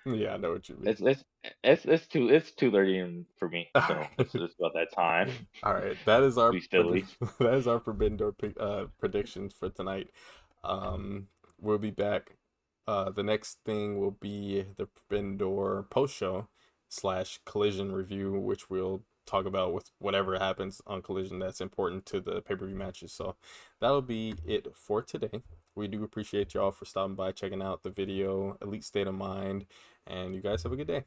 Yeah, I know what you mean. it's it's it's 2:30 for me, All so right. it's about that time. All right. That is our Be silly. that is our Forbidden Door predictions for tonight. We'll be back. The next thing will be the Forbidden Door post show slash Collision review, which we'll talk about with whatever happens on Collision that's important to the pay per view matches. So that'll be it for today. We do appreciate y'all for stopping by, checking out the video, Elite State of Mind, and you guys have a good day.